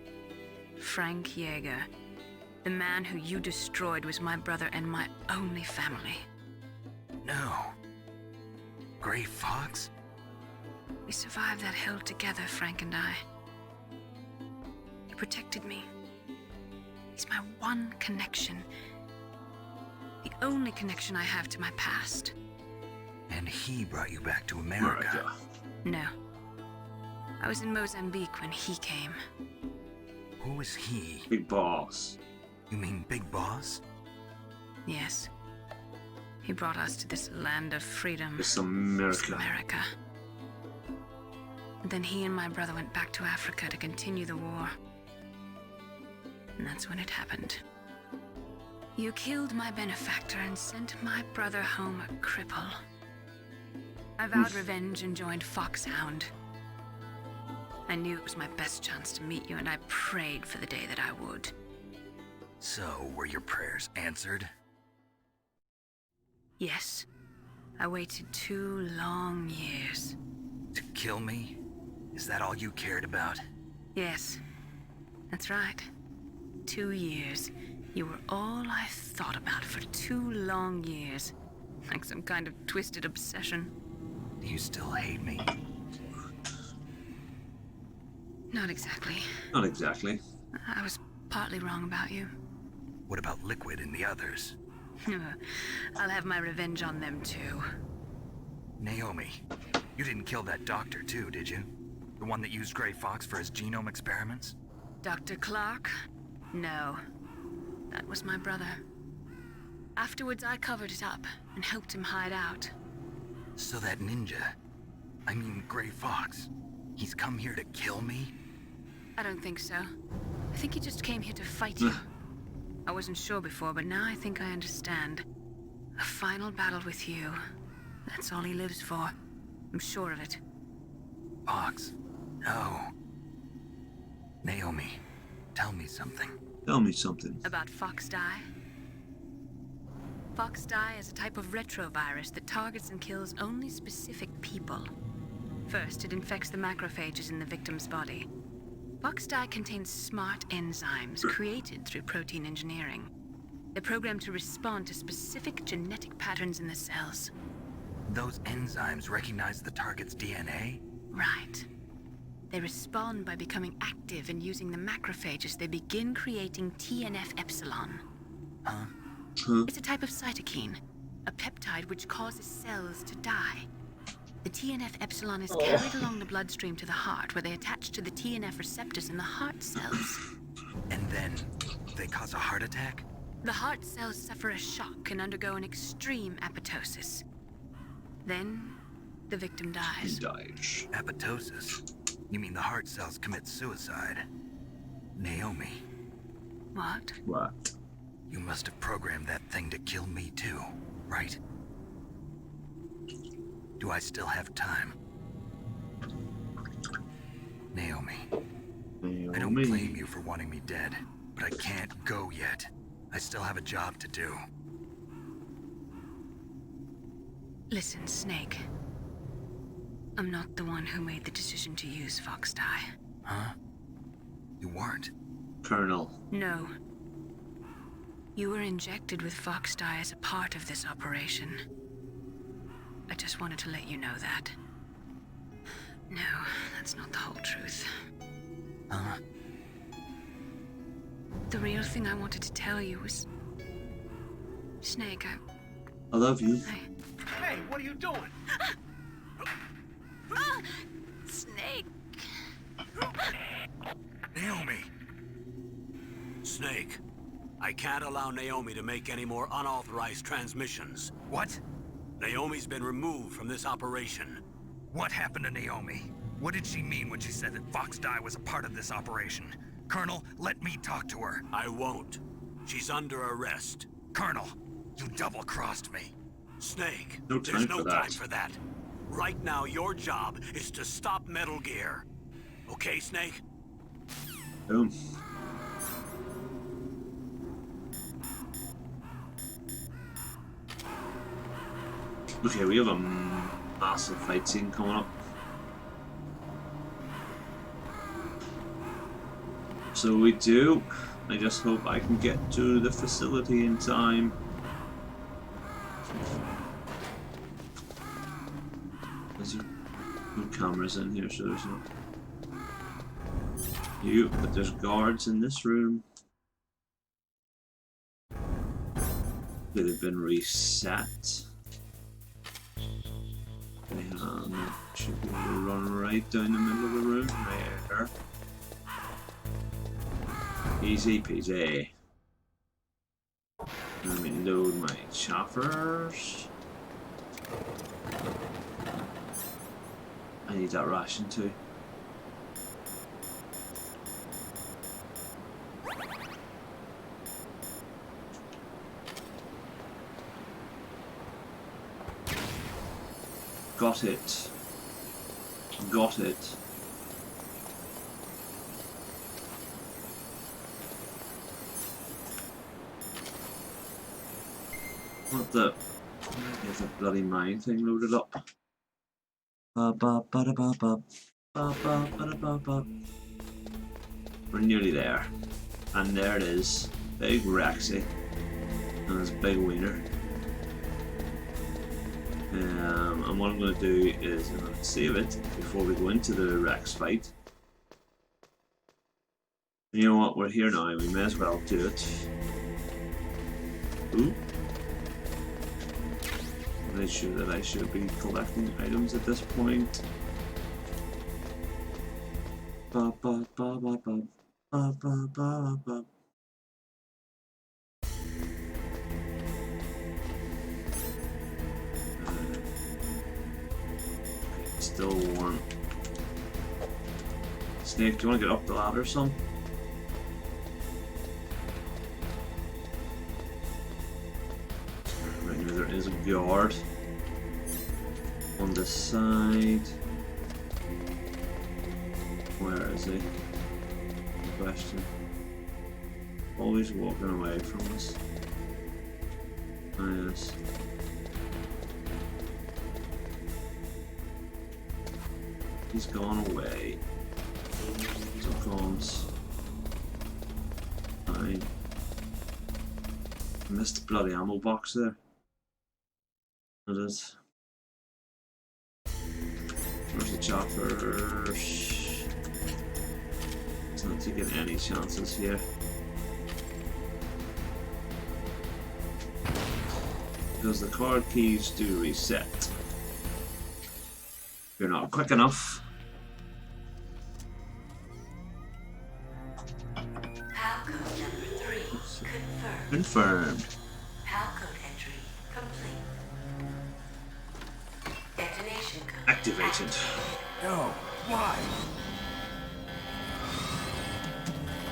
S9: Frank Yeager. The man who you destroyed was my brother and my only family.
S3: No. Grey Fox?
S9: We survived that hell together, Frank and I. He protected me. He's my one connection. The only connection I have to my past.
S3: And he brought you back to America.
S9: No. I was in Mozambique when he came.
S3: Who is he?
S1: Big boss.
S3: You mean Big Boss?
S9: Yes. He brought us to this land of freedom.
S1: It's America.
S9: America. And then he and my brother went back to Africa to continue the war. And that's when it happened. You killed my benefactor and sent my brother home a cripple. I vowed revenge and joined Foxhound. I knew it was my best chance to meet you, and I prayed for the day that I would.
S3: So, were your prayers answered?
S9: Yes. I waited 2 long years.
S3: To kill me? Is that all you cared about?
S9: Yes. That's right. 2 years. You were all I thought about for 2 long years. Like some kind of twisted obsession.
S3: Do you still hate me?
S9: Not exactly.
S1: Not exactly.
S9: I was partly wrong about you.
S3: What about Liquid and the others?
S9: I'll have my revenge on them too.
S3: Naomi, you didn't kill that doctor too, did you? The one that used Grey Fox for his genome experiments?
S9: Dr. Clark? No. That was my brother. Afterwards, I covered it up and helped him hide out.
S3: So that ninja, I mean Grey Fox, he's come here to kill me?
S9: I don't think so. I think he just came here to fight you. I wasn't sure before, but now I think I understand. A final battle with you. That's all he lives for. I'm sure of it.
S3: Fox? No. Naomi, tell me something.
S1: Tell me something.
S9: About Fox Die? Fox Die is a type of retrovirus that targets and kills only specific people. First, it infects the macrophages in the victim's body. Fox Die contains smart enzymes created through protein engineering. They're programmed to respond to specific genetic patterns in the cells.
S3: Those enzymes recognize the target's DNA?
S9: Right. They respond by becoming active and using the macrophages. They begin creating TNF-epsilon.
S3: Huh?
S9: It's a type of cytokine, a peptide which causes cells to die. The TNF-epsilon is carried along the bloodstream to the heart, where they attach to the TNF receptors in the heart cells.
S3: And then they cause a heart attack?
S9: The heart cells suffer a shock and undergo an extreme apoptosis. Then, the victim dies.
S1: He dies.
S3: Apoptosis? You mean the heart cells commit suicide? Naomi,
S9: What?
S1: What?
S3: you must have programmed that thing to kill me too, right? Do I still have time? Naomi, I don't blame you for wanting me dead, but I can't go yet. I still have a job to do.
S9: Listen, Snake. I'm not the one who made the decision to use Fox Die.
S3: Huh? You weren't?
S1: Colonel.
S9: No. You were injected with Fox Die as a part of this operation. I just wanted to let you know that. No, that's not the whole truth.
S3: Huh?
S9: The real thing I wanted to tell you was... Snake,
S1: I love you.
S4: Hey, what are you doing?
S9: Snake!
S3: Naomi!
S4: Snake, I can't allow Naomi to make any more unauthorized transmissions.
S3: What?
S4: Naomi's been removed from this operation.
S3: What happened to Naomi? What did she mean when she said that Fox Die was a part of this operation? Colonel, let me talk to her.
S4: I won't. She's under arrest.
S3: Colonel, you double-crossed me.
S4: Snake,
S1: No
S4: there's
S1: time
S4: no
S1: for that.
S4: time for that. Right now, your job is to stop Metal Gear. Okay, Snake?
S1: Boom. Okay, we have a massive fight scene coming up. So we do. I just hope I can get to the facility in time. There's no cameras in here, so there's no... but there's guards in this room. They've been reset. And should be able to run right down the middle of the room there. Easy peasy. Let me load my choppers. I need that ration too. Got it. Got it. What the? Get the bloody mine thing loaded up. Ba ba ba da ba ba ba ba ba da ba ba. We're nearly there, and there it is, Big Rexy and his big wiener. And what I'm going to do is I'm going to save it before we go into the Rex fight. You know what? We're here now. We may as well do it. Ooh. I'm not sure that I should be collecting items at this point. Ba ba ba ba ba ba ba ba ba. Still warm. Snake, do you want to get up the ladder some? Right now there is a guard on the side. Where is he? Question. Always walking away from us. Ah, yes. He's gone away. So comes. Fine. I missed the bloody ammo box there. It is. Where's the chopper? It's not taking any chances here. Because the card keys do reset. If you're not quick enough.
S8: Palcode number 3 confirmed.
S1: Confirmed.
S8: Palcode entry complete. Detonation code
S1: Activated.
S7: No, why?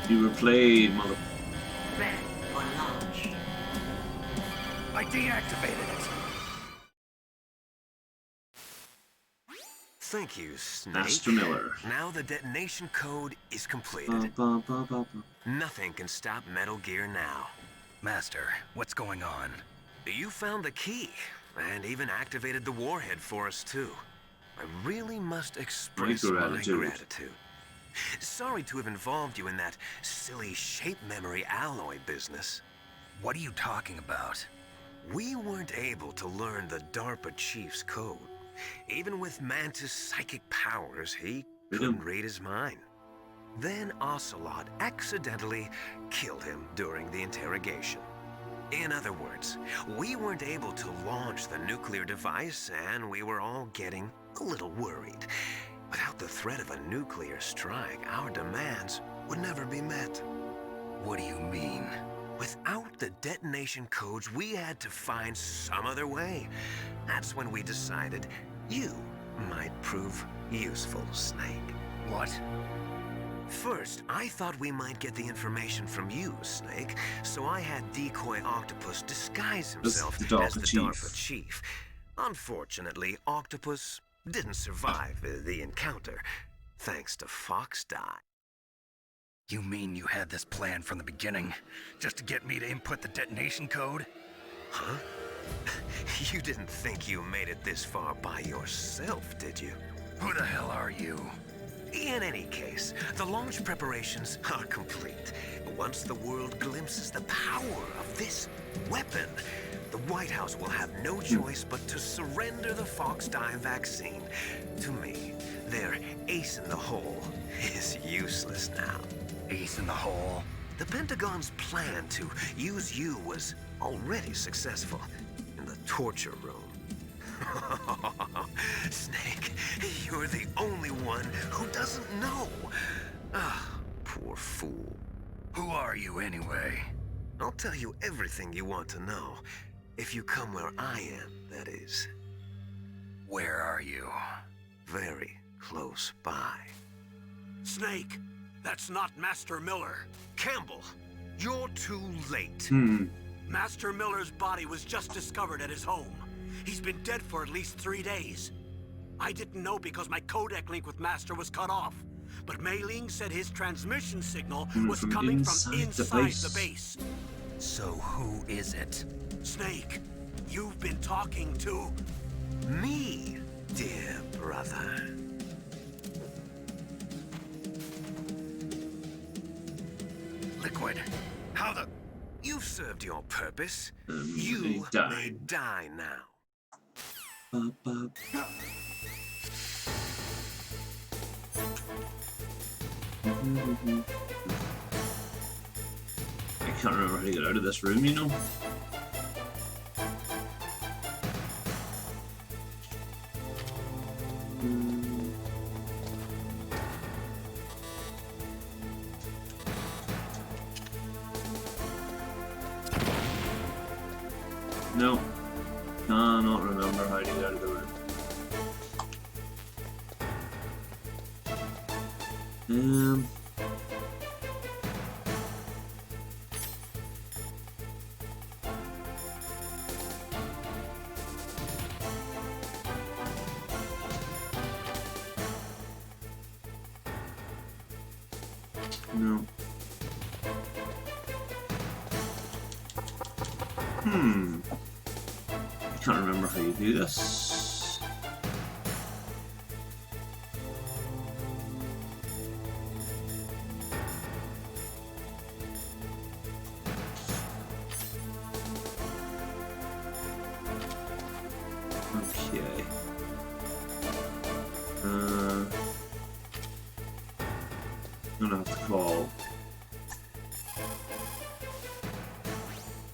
S1: You were played, mother.
S8: ready for launch.
S7: I deactivated it.
S6: Thank you, Snake.
S1: Master Miller.
S6: Now the detonation code is completed.
S1: Ba, ba, ba, ba, ba.
S6: Nothing can stop Metal Gear now.
S7: Master, what's going on?
S6: You found the key, and even activated the warhead for us, too. I really must express my gratitude. Sorry to have involved you in that silly shape memory alloy business.
S7: What are you talking about?
S6: We weren't able to learn the DARPA chief's code. Even with Mantis' psychic powers, he couldn't read his mind. Then Ocelot accidentally killed him during the interrogation. In other words, we weren't able to launch the nuclear device, and we were all getting a little worried. Without the threat of a nuclear strike, our demands would never be met.
S7: What do you mean?
S6: Without the detonation codes, we had to find some other way. That's when we decided you might prove useful, Snake.
S7: What?
S6: First, I thought we might get the information from you, Snake, so I had Decoy Octopus disguise himself as the DARPA chief. Unfortunately, Octopus didn't survive the encounter, thanks to Fox Die.
S7: You mean you had this plan from the beginning, just to get me to input the detonation code?
S6: Huh? You didn't think you made it this far by yourself, did you?
S7: Who the hell are you?
S6: In any case, the launch preparations are complete. Once the world glimpses the power of this weapon, the White House will have no choice but to surrender the Fox Die vaccine to me. Their ace in the hole is useless now.
S7: Ace in the hole?
S6: The Pentagon's plan to use you was already successful in the torture room. Snake, you're the only one who doesn't know. Ah, poor fool.
S7: Who are you anyway?
S6: I'll tell you everything you want to know. If you come where I am, that is.
S7: Where are you?
S6: Very close by.
S4: Snake, that's not Master Miller.
S6: Campbell, you're too late.
S4: Master Miller's body was just discovered at his home. He's been dead for at least 3 days. I didn't know because my codec link with Master was cut off. But Mei Ling said his transmission signal was coming from inside the base.
S7: So who is it?
S4: Snake, you've been talking to...
S6: Me, dear brother.
S7: Liquid, how the...
S6: You've served your purpose. You may die now.
S1: can't remember how to get out of this room, you know? No. Cannot remember how to get out of the room. No. I can't remember how you do this. Okay. I'm gonna have to call.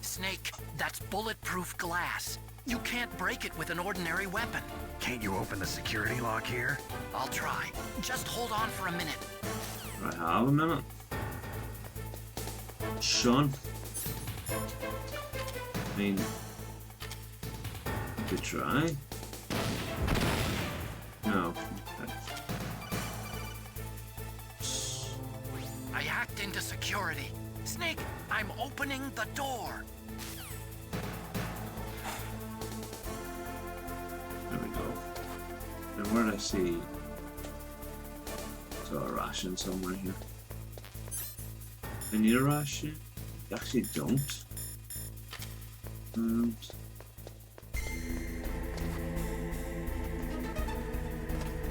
S2: Snake, that's bulletproof glass. You can't break it with an ordinary weapon.
S3: Can't you open the security lock here?
S2: I'll try. Just hold on for a minute.
S1: I have a minute. Sean. I mean, good try. No. Okay.
S2: I hacked into security. Snake, I'm opening the door.
S1: There we go. And where did I see? So a ration somewhere here. I need a ration? I actually don't.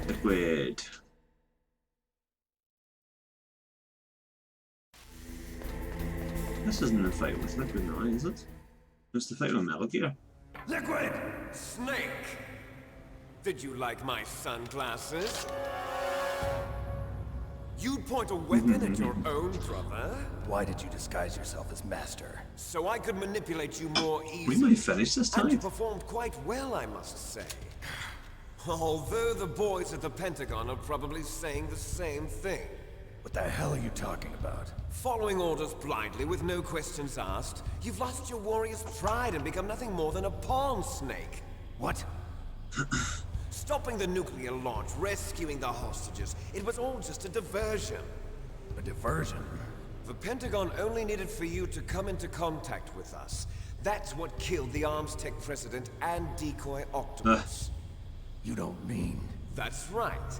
S1: Liquid. This isn't a fight with Liquid now, is it? It's the fight with Metal Gear.
S6: Liquid! Snake! Did you like my sunglasses? You'd point a weapon at your own brother?
S7: Why did you disguise yourself as Master?
S6: So I could manipulate you more easily.
S1: We might finish this
S6: And you
S1: time.
S6: performed quite well, I must say. Although the boys at the Pentagon are probably saying the same thing.
S7: What the hell are you talking about?
S6: Following orders blindly with no questions asked, you've lost your warrior's pride and become nothing more than a pawn, Snake.
S7: What?
S6: Stopping the nuclear launch, rescuing the hostages, it was all just a diversion.
S7: A diversion?
S6: The Pentagon only needed for you to come into contact with us. That's what killed the Arms Tech president and decoy Octopus.
S7: You don't mean...
S6: That's right.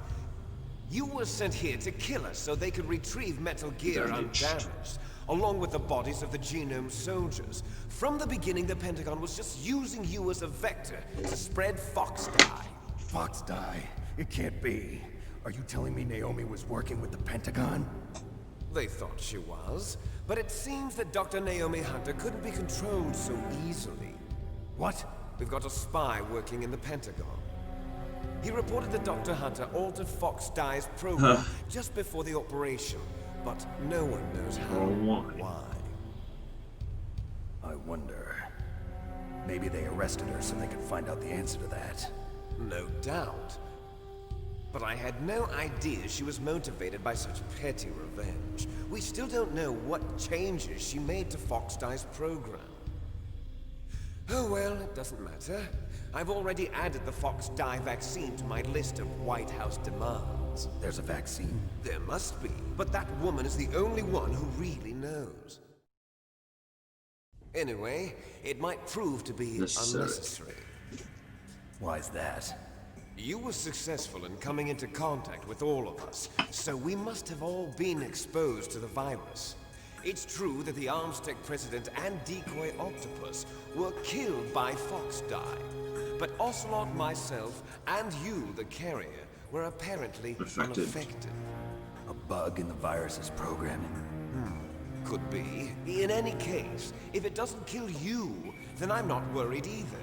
S6: You were sent here to kill us so they could retrieve Metal Gear undamaged, along with the bodies of the Genome soldiers. From the beginning, the Pentagon was just using you as a vector to spread Fox dye.
S7: Fox dye? It can't be. Are you telling me Naomi was working with the Pentagon?
S6: They thought she was, but it seems that Dr. Naomi Hunter couldn't be controlled so easily.
S7: What?
S6: We've got a spy working in the Pentagon. He reported that Dr. Hunter altered Fox Dye's program just before the operation, but no one knows how
S1: Or
S6: or
S1: why.
S6: why.
S7: I wonder... Maybe they arrested her so they could find out the answer to that.
S6: No doubt. But I had no idea she was motivated by such petty revenge. We still don't know what changes she made to Fox Dye's program. Oh well, it doesn't matter. I've already added the Fox Dye vaccine to my list of White House demands.
S7: There's a vaccine?
S6: There must be, but that woman is the only one who really knows. Anyway, it might prove to be unnecessary.
S7: Why's that?
S6: You were successful in coming into contact with all of us, so we must have all been exposed to the virus. It's true that the Arms Tech president and decoy Octopus were killed by Fox Dye, but Ocelot, myself, and you, the carrier, were apparently unaffected.
S7: A bug in the virus's programming?
S6: Could be. In any case, if it doesn't kill you, then I'm not worried either.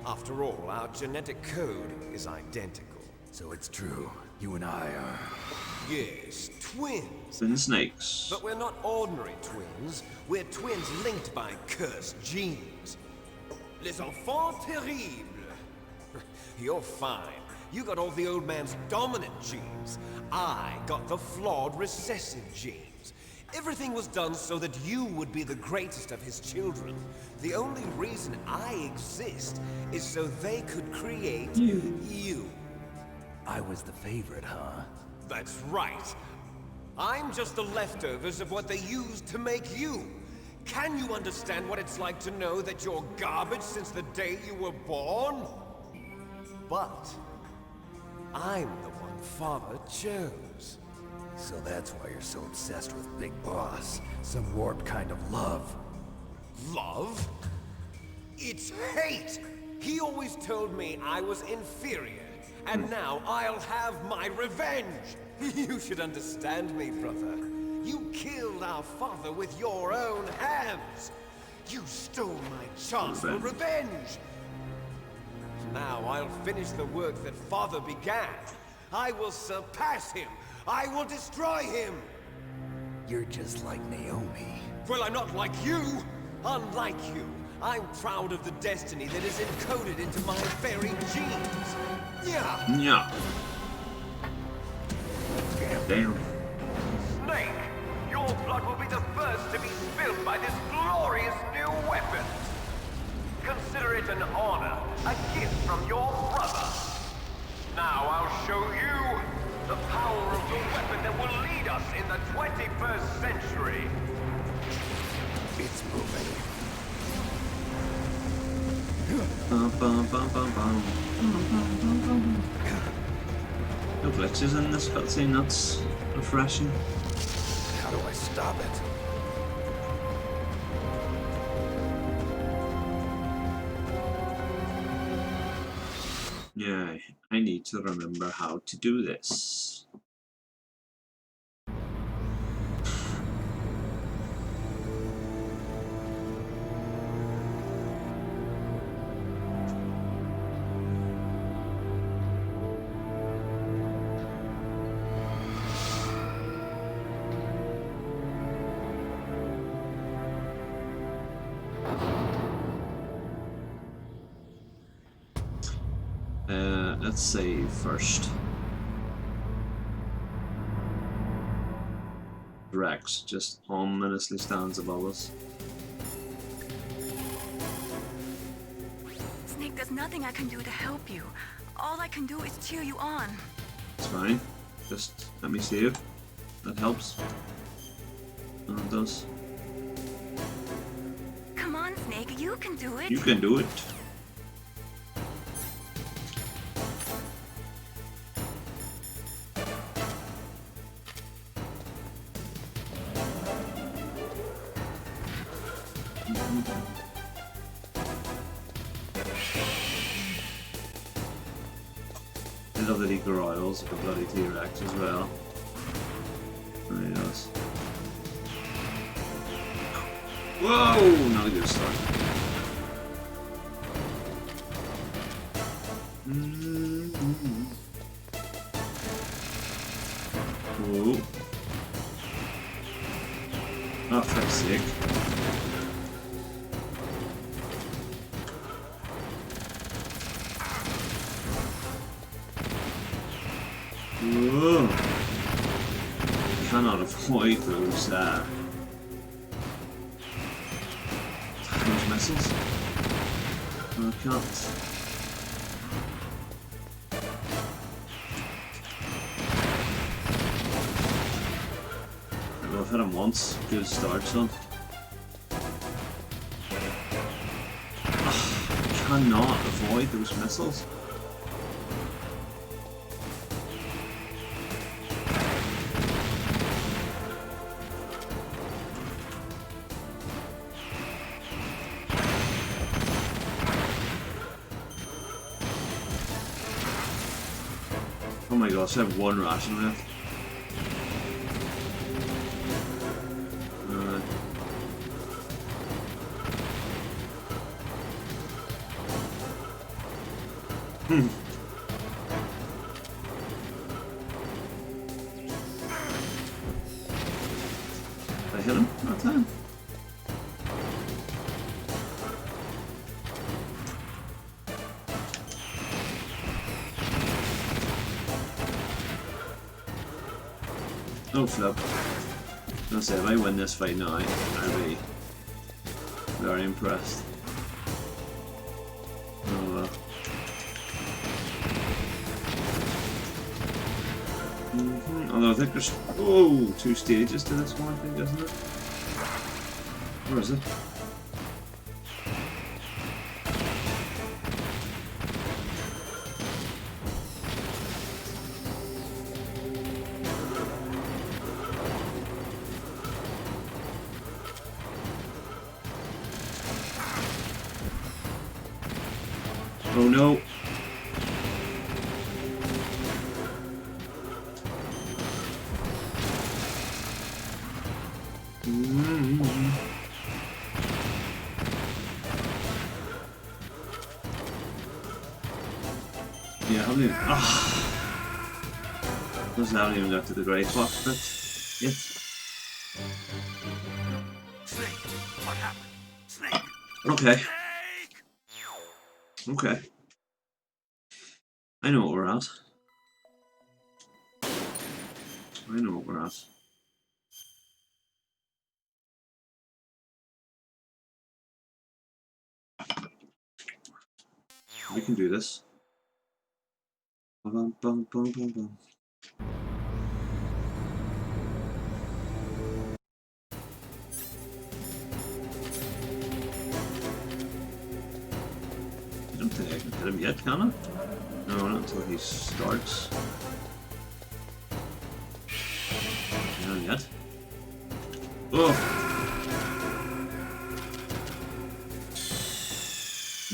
S6: After all, our genetic code is identical.
S7: So it's true. You and I are...
S6: Yes, twins.
S1: Twin snakes.
S6: But we're not ordinary twins. We're twins linked by cursed genes. Les enfants terribles. You're fine. You got all the old man's dominant genes. I got the flawed recessive genes. Everything was done so that you would be the greatest of his children. The only reason I exist is so they could create you.
S7: I was the favorite, huh?
S6: That's right. I'm just the leftovers of what they used to make you. Can you understand what it's like to know that you're garbage since the day you were born? But I'm the one Father chose.
S7: So that's why you're so obsessed with Big Boss. Some warped kind of love.
S6: Love? It's hate! He always told me I was inferior, and now I'll have my revenge! You should understand me, brother. You killed our father with your own hands! You stole my chance for revenge! Now I'll finish the work that Father began. I will surpass him! I will destroy him!
S7: You're just like Naomi.
S6: Well, I'm not like you! Unlike you, I'm proud of the destiny that is encoded into my very genes! Yeah!
S1: Yeah. Damn.
S6: Snake, your blood will be the first to be spilled by this glorious new weapon! Consider it an honor, a gift from your brother. Now I'll show you the power of the weapon that will lead us in the 21st century.
S7: It's moving.
S1: Bum, bum, bum, bum, bum. No glitches in this cutscene, that's refreshing.
S7: How do I stop it?
S1: Yeah, I need to remember how to do this. Let's save first. Rex just ominously stands above us.
S9: Snake, there's nothing I can do to help you. All I can do is cheer you on.
S1: It's fine. Just let me save. That helps. And it does.
S9: Come on, Snake, you can do it.
S1: You can do it. I love that he groils like a bloody T-Rex as well. There he does. Whoa! Not a good start. Whoa. Oh, for fuck's sake. Whoa. Cannot avoid those missiles. No, I can't. I've hit him once. Good start, son. I cannot avoid those missiles. Oh my gosh, I have one ration left. Oh flip. I'll say if I win this fight now, I'll be very impressed. Oh well. Although I think there's 2 stages to this one, I think, isn't it? Where is it? Oh no! Yeah, I haven't even. I haven't even got to the grey box bit yet.
S4: Snake, what happened? Snake.
S1: Okay.
S4: Snake!
S1: Okay. I know what we're at. I know what we're at. We can do this. Bum, bum, bum, bum, bum. I don't think I can hit him yet, can I? No, not until he starts. Not yet. Oh!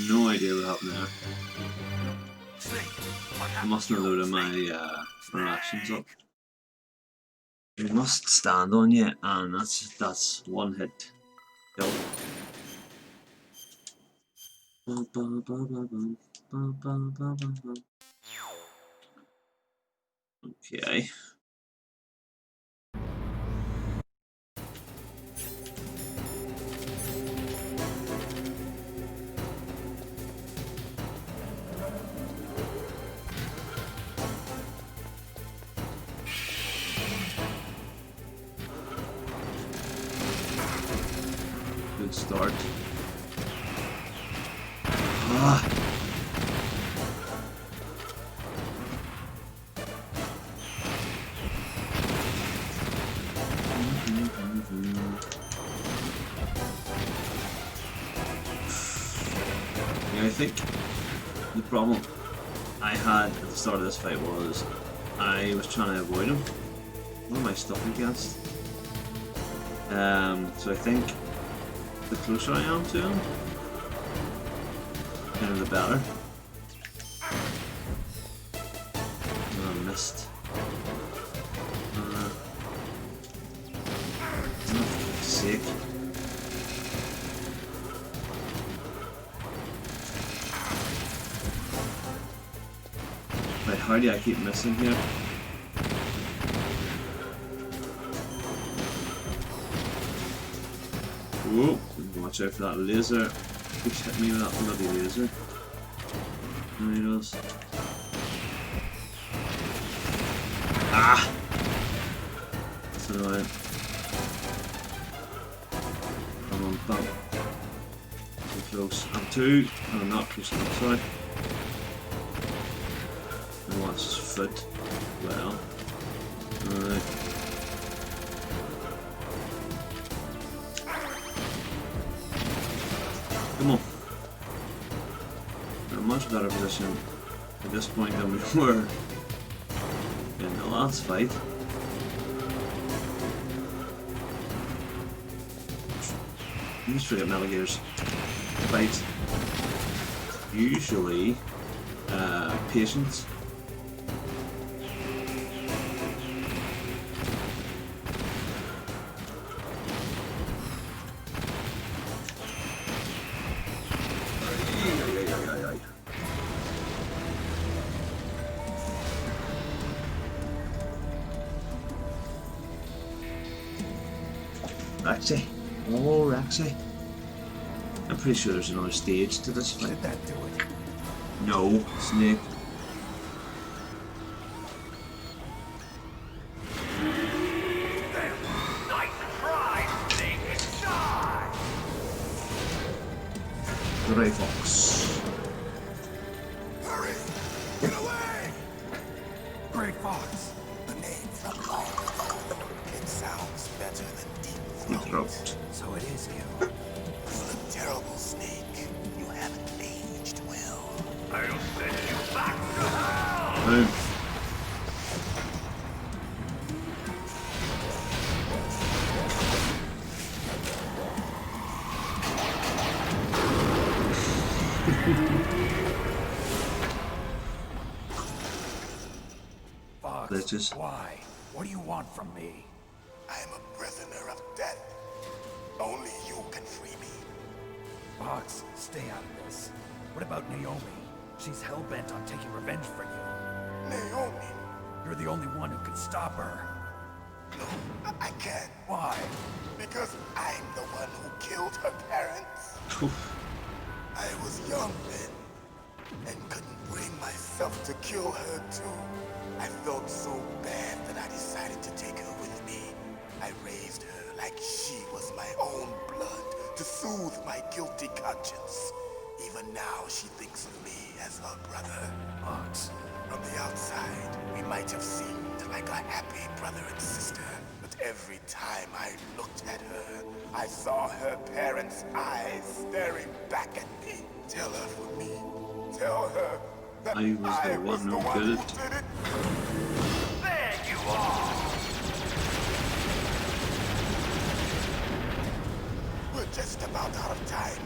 S1: No idea what happened there. I must have loaded my actions up. We must stand on you, and that's 1 hit. Kill. Okay. Good start. Ah. Yeah, I think the problem I had at the start of this fight was I was trying to avoid him. What am I stuck against? So I think the closer I am to him, kind of the better. Oh, I missed. For fuck's sake. Right, how do I keep missing here? Whoa, watch out for that laser. Keeps hitting me with that bloody laser. There he goes. Ah! That's annoying. Come on, bump. Too close. I'm 2. No, I'm not close enough, sorry. And watch his foot. Well. Alright. Come on. We're in a much better position at this point than we were in the last fight. I just forget Metal Gear's fights. Usually, patience. Rexy. Oh, Rexy. I'm pretty sure there's another stage to this fight.
S7: Did that do it?
S1: No, Snake.
S5: you. You look terrible, Snake. You haven't aged well.
S6: I'll send you back to hell!
S1: Boom.
S7: Fox,
S1: Glitches.
S7: why? What do you want from me?
S5: I am a prisoner of death. Only you can free me.
S7: Fox, stay out of this. What about Naomi? She's hell-bent on taking revenge for you.
S5: Naomi?
S7: You're the only one who can stop her.
S5: No, I can't.
S7: Why?
S5: Because I'm the one who killed her parents. I was young then, and couldn't bring myself to kill her too. I felt so bad that I decided to take her with me. I raised her like she was my own blood to soothe my guilty conscience. Even now, she thinks of me as her brother.
S7: Fox.
S5: From the outside, we might have seemed like a happy brother and sister, but every time I looked at her, I saw her parents' eyes staring back at me. Tell her for me. Tell her that
S1: I was the one who
S5: who
S1: did it.
S5: did it.
S6: There you are!
S5: We're just about out of time.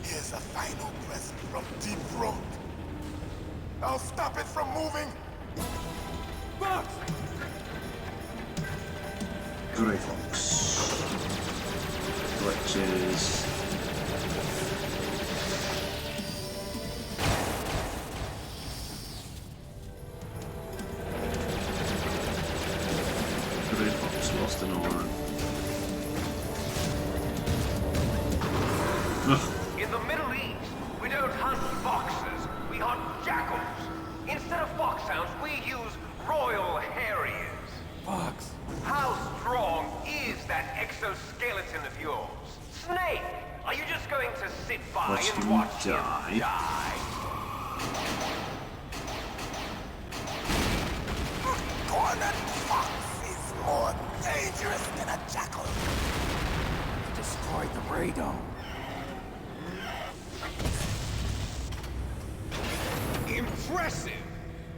S5: Here's a final present from Deep Throat. I'll stop it from moving. Fox!
S1: Grey Fox. Glitches. Grey Fox lost an arm.
S6: In the Middle East, we don't hunt foxes, we hunt jackals. Instead of foxhounds, we use royal harriers.
S7: Fox.
S6: How strong is that exoskeleton of yours? Snake, are you just going to sit by
S1: Watch
S6: and
S1: him
S6: watch
S1: die.
S6: him die?
S5: Cornered fox is more dangerous than a jackal.
S7: Destroyed the radome.
S6: Impressive!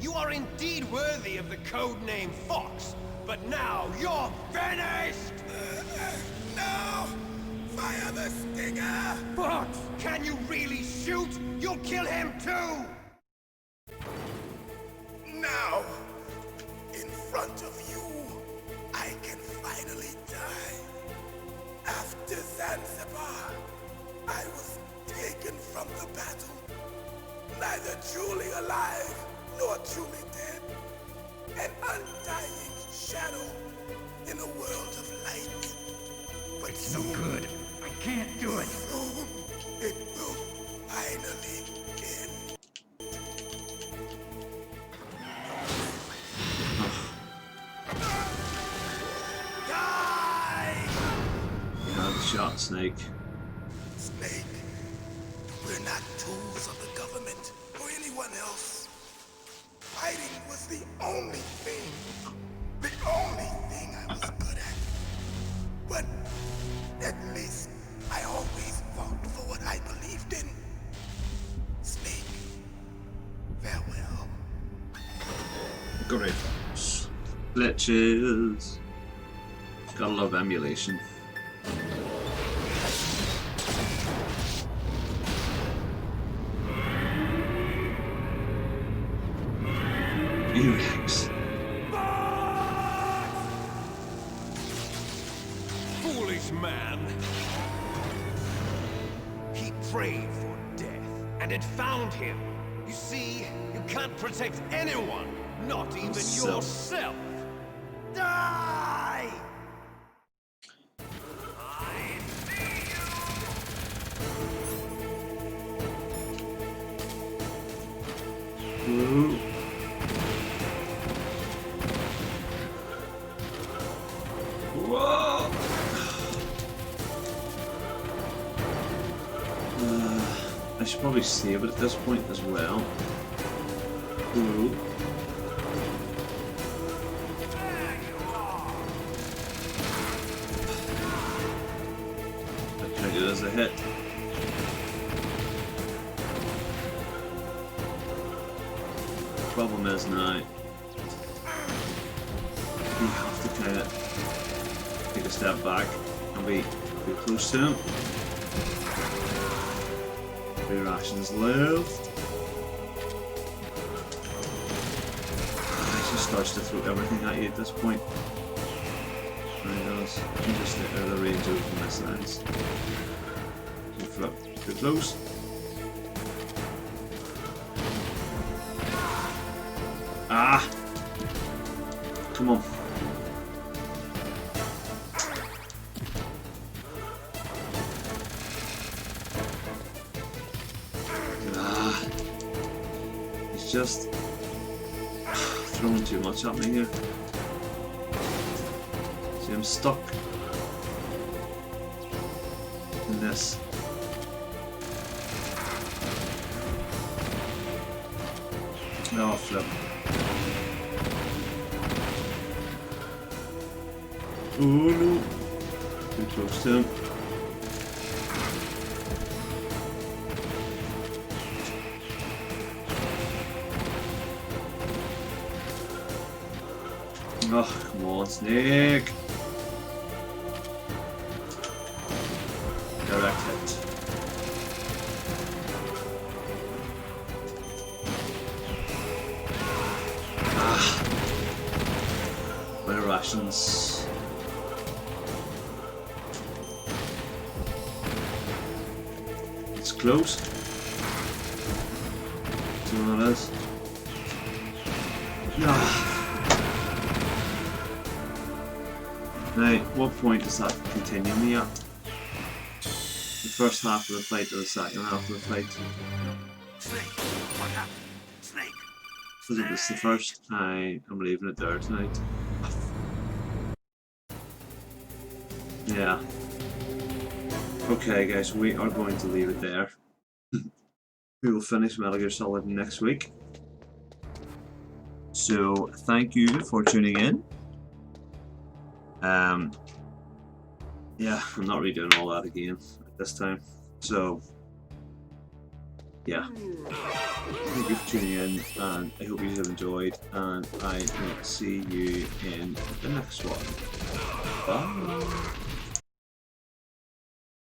S6: You are indeed worthy of the codename Fox, but now you're finished!
S5: No! Fire the stinger!
S6: Fox! Can you really shoot? You'll kill him too!
S5: Now, in front of you, I can finally die. After Zanzibar, I was taken from the battle. Neither truly alive, nor truly dead. An undying shadow in a world of light. But
S7: It's no good. I can't do it.
S5: soon, it will finally end. Die!
S1: You had the shot, Snake.
S5: Snake, we're not tools of the government or anyone else. Fighting was the only thing I was good at. But at least I always fought for what I believed in. Snake, farewell.
S1: Grey Fox. Glitches. Gotta love emulation. Erex.
S6: Foolish man! He prayed for death, and it found him. You see, you can't protect anyone, not even
S1: Yourself.
S6: yourself. Die! I see you!
S1: Ooh. Whoa! I should probably save it at this point as well. Ooh. hit. Problem is now, we have to kind of take a step back and be close to him. 3 rations left. He just starts to throw everything at you at this point. There he goes. He's just out of the range of missiles. So flip too close. Ah! Come on. Ah! He's just throwing too much at me here. See, I'm stuck in this. Oh, flip. Oh no! Too close to him. Oh, come on, Snake! Direct hit. Ah! My rations. It's close. See what that is? Ah! Now, what point does that continue me at? The first half of the fight or the second half of the fight?
S4: Snake, what happened? Snake!
S1: Because if it's the first, I'm leaving it there tonight. Yeah. Okay guys, we are going to leave it there. We will finish Metal Gear Solid next week. So, thank you for tuning in. Yeah, I'm not redoing all that again at this time. So, yeah. Thank you for tuning in, and I hope you have enjoyed, and I will see you in the next one. Bye!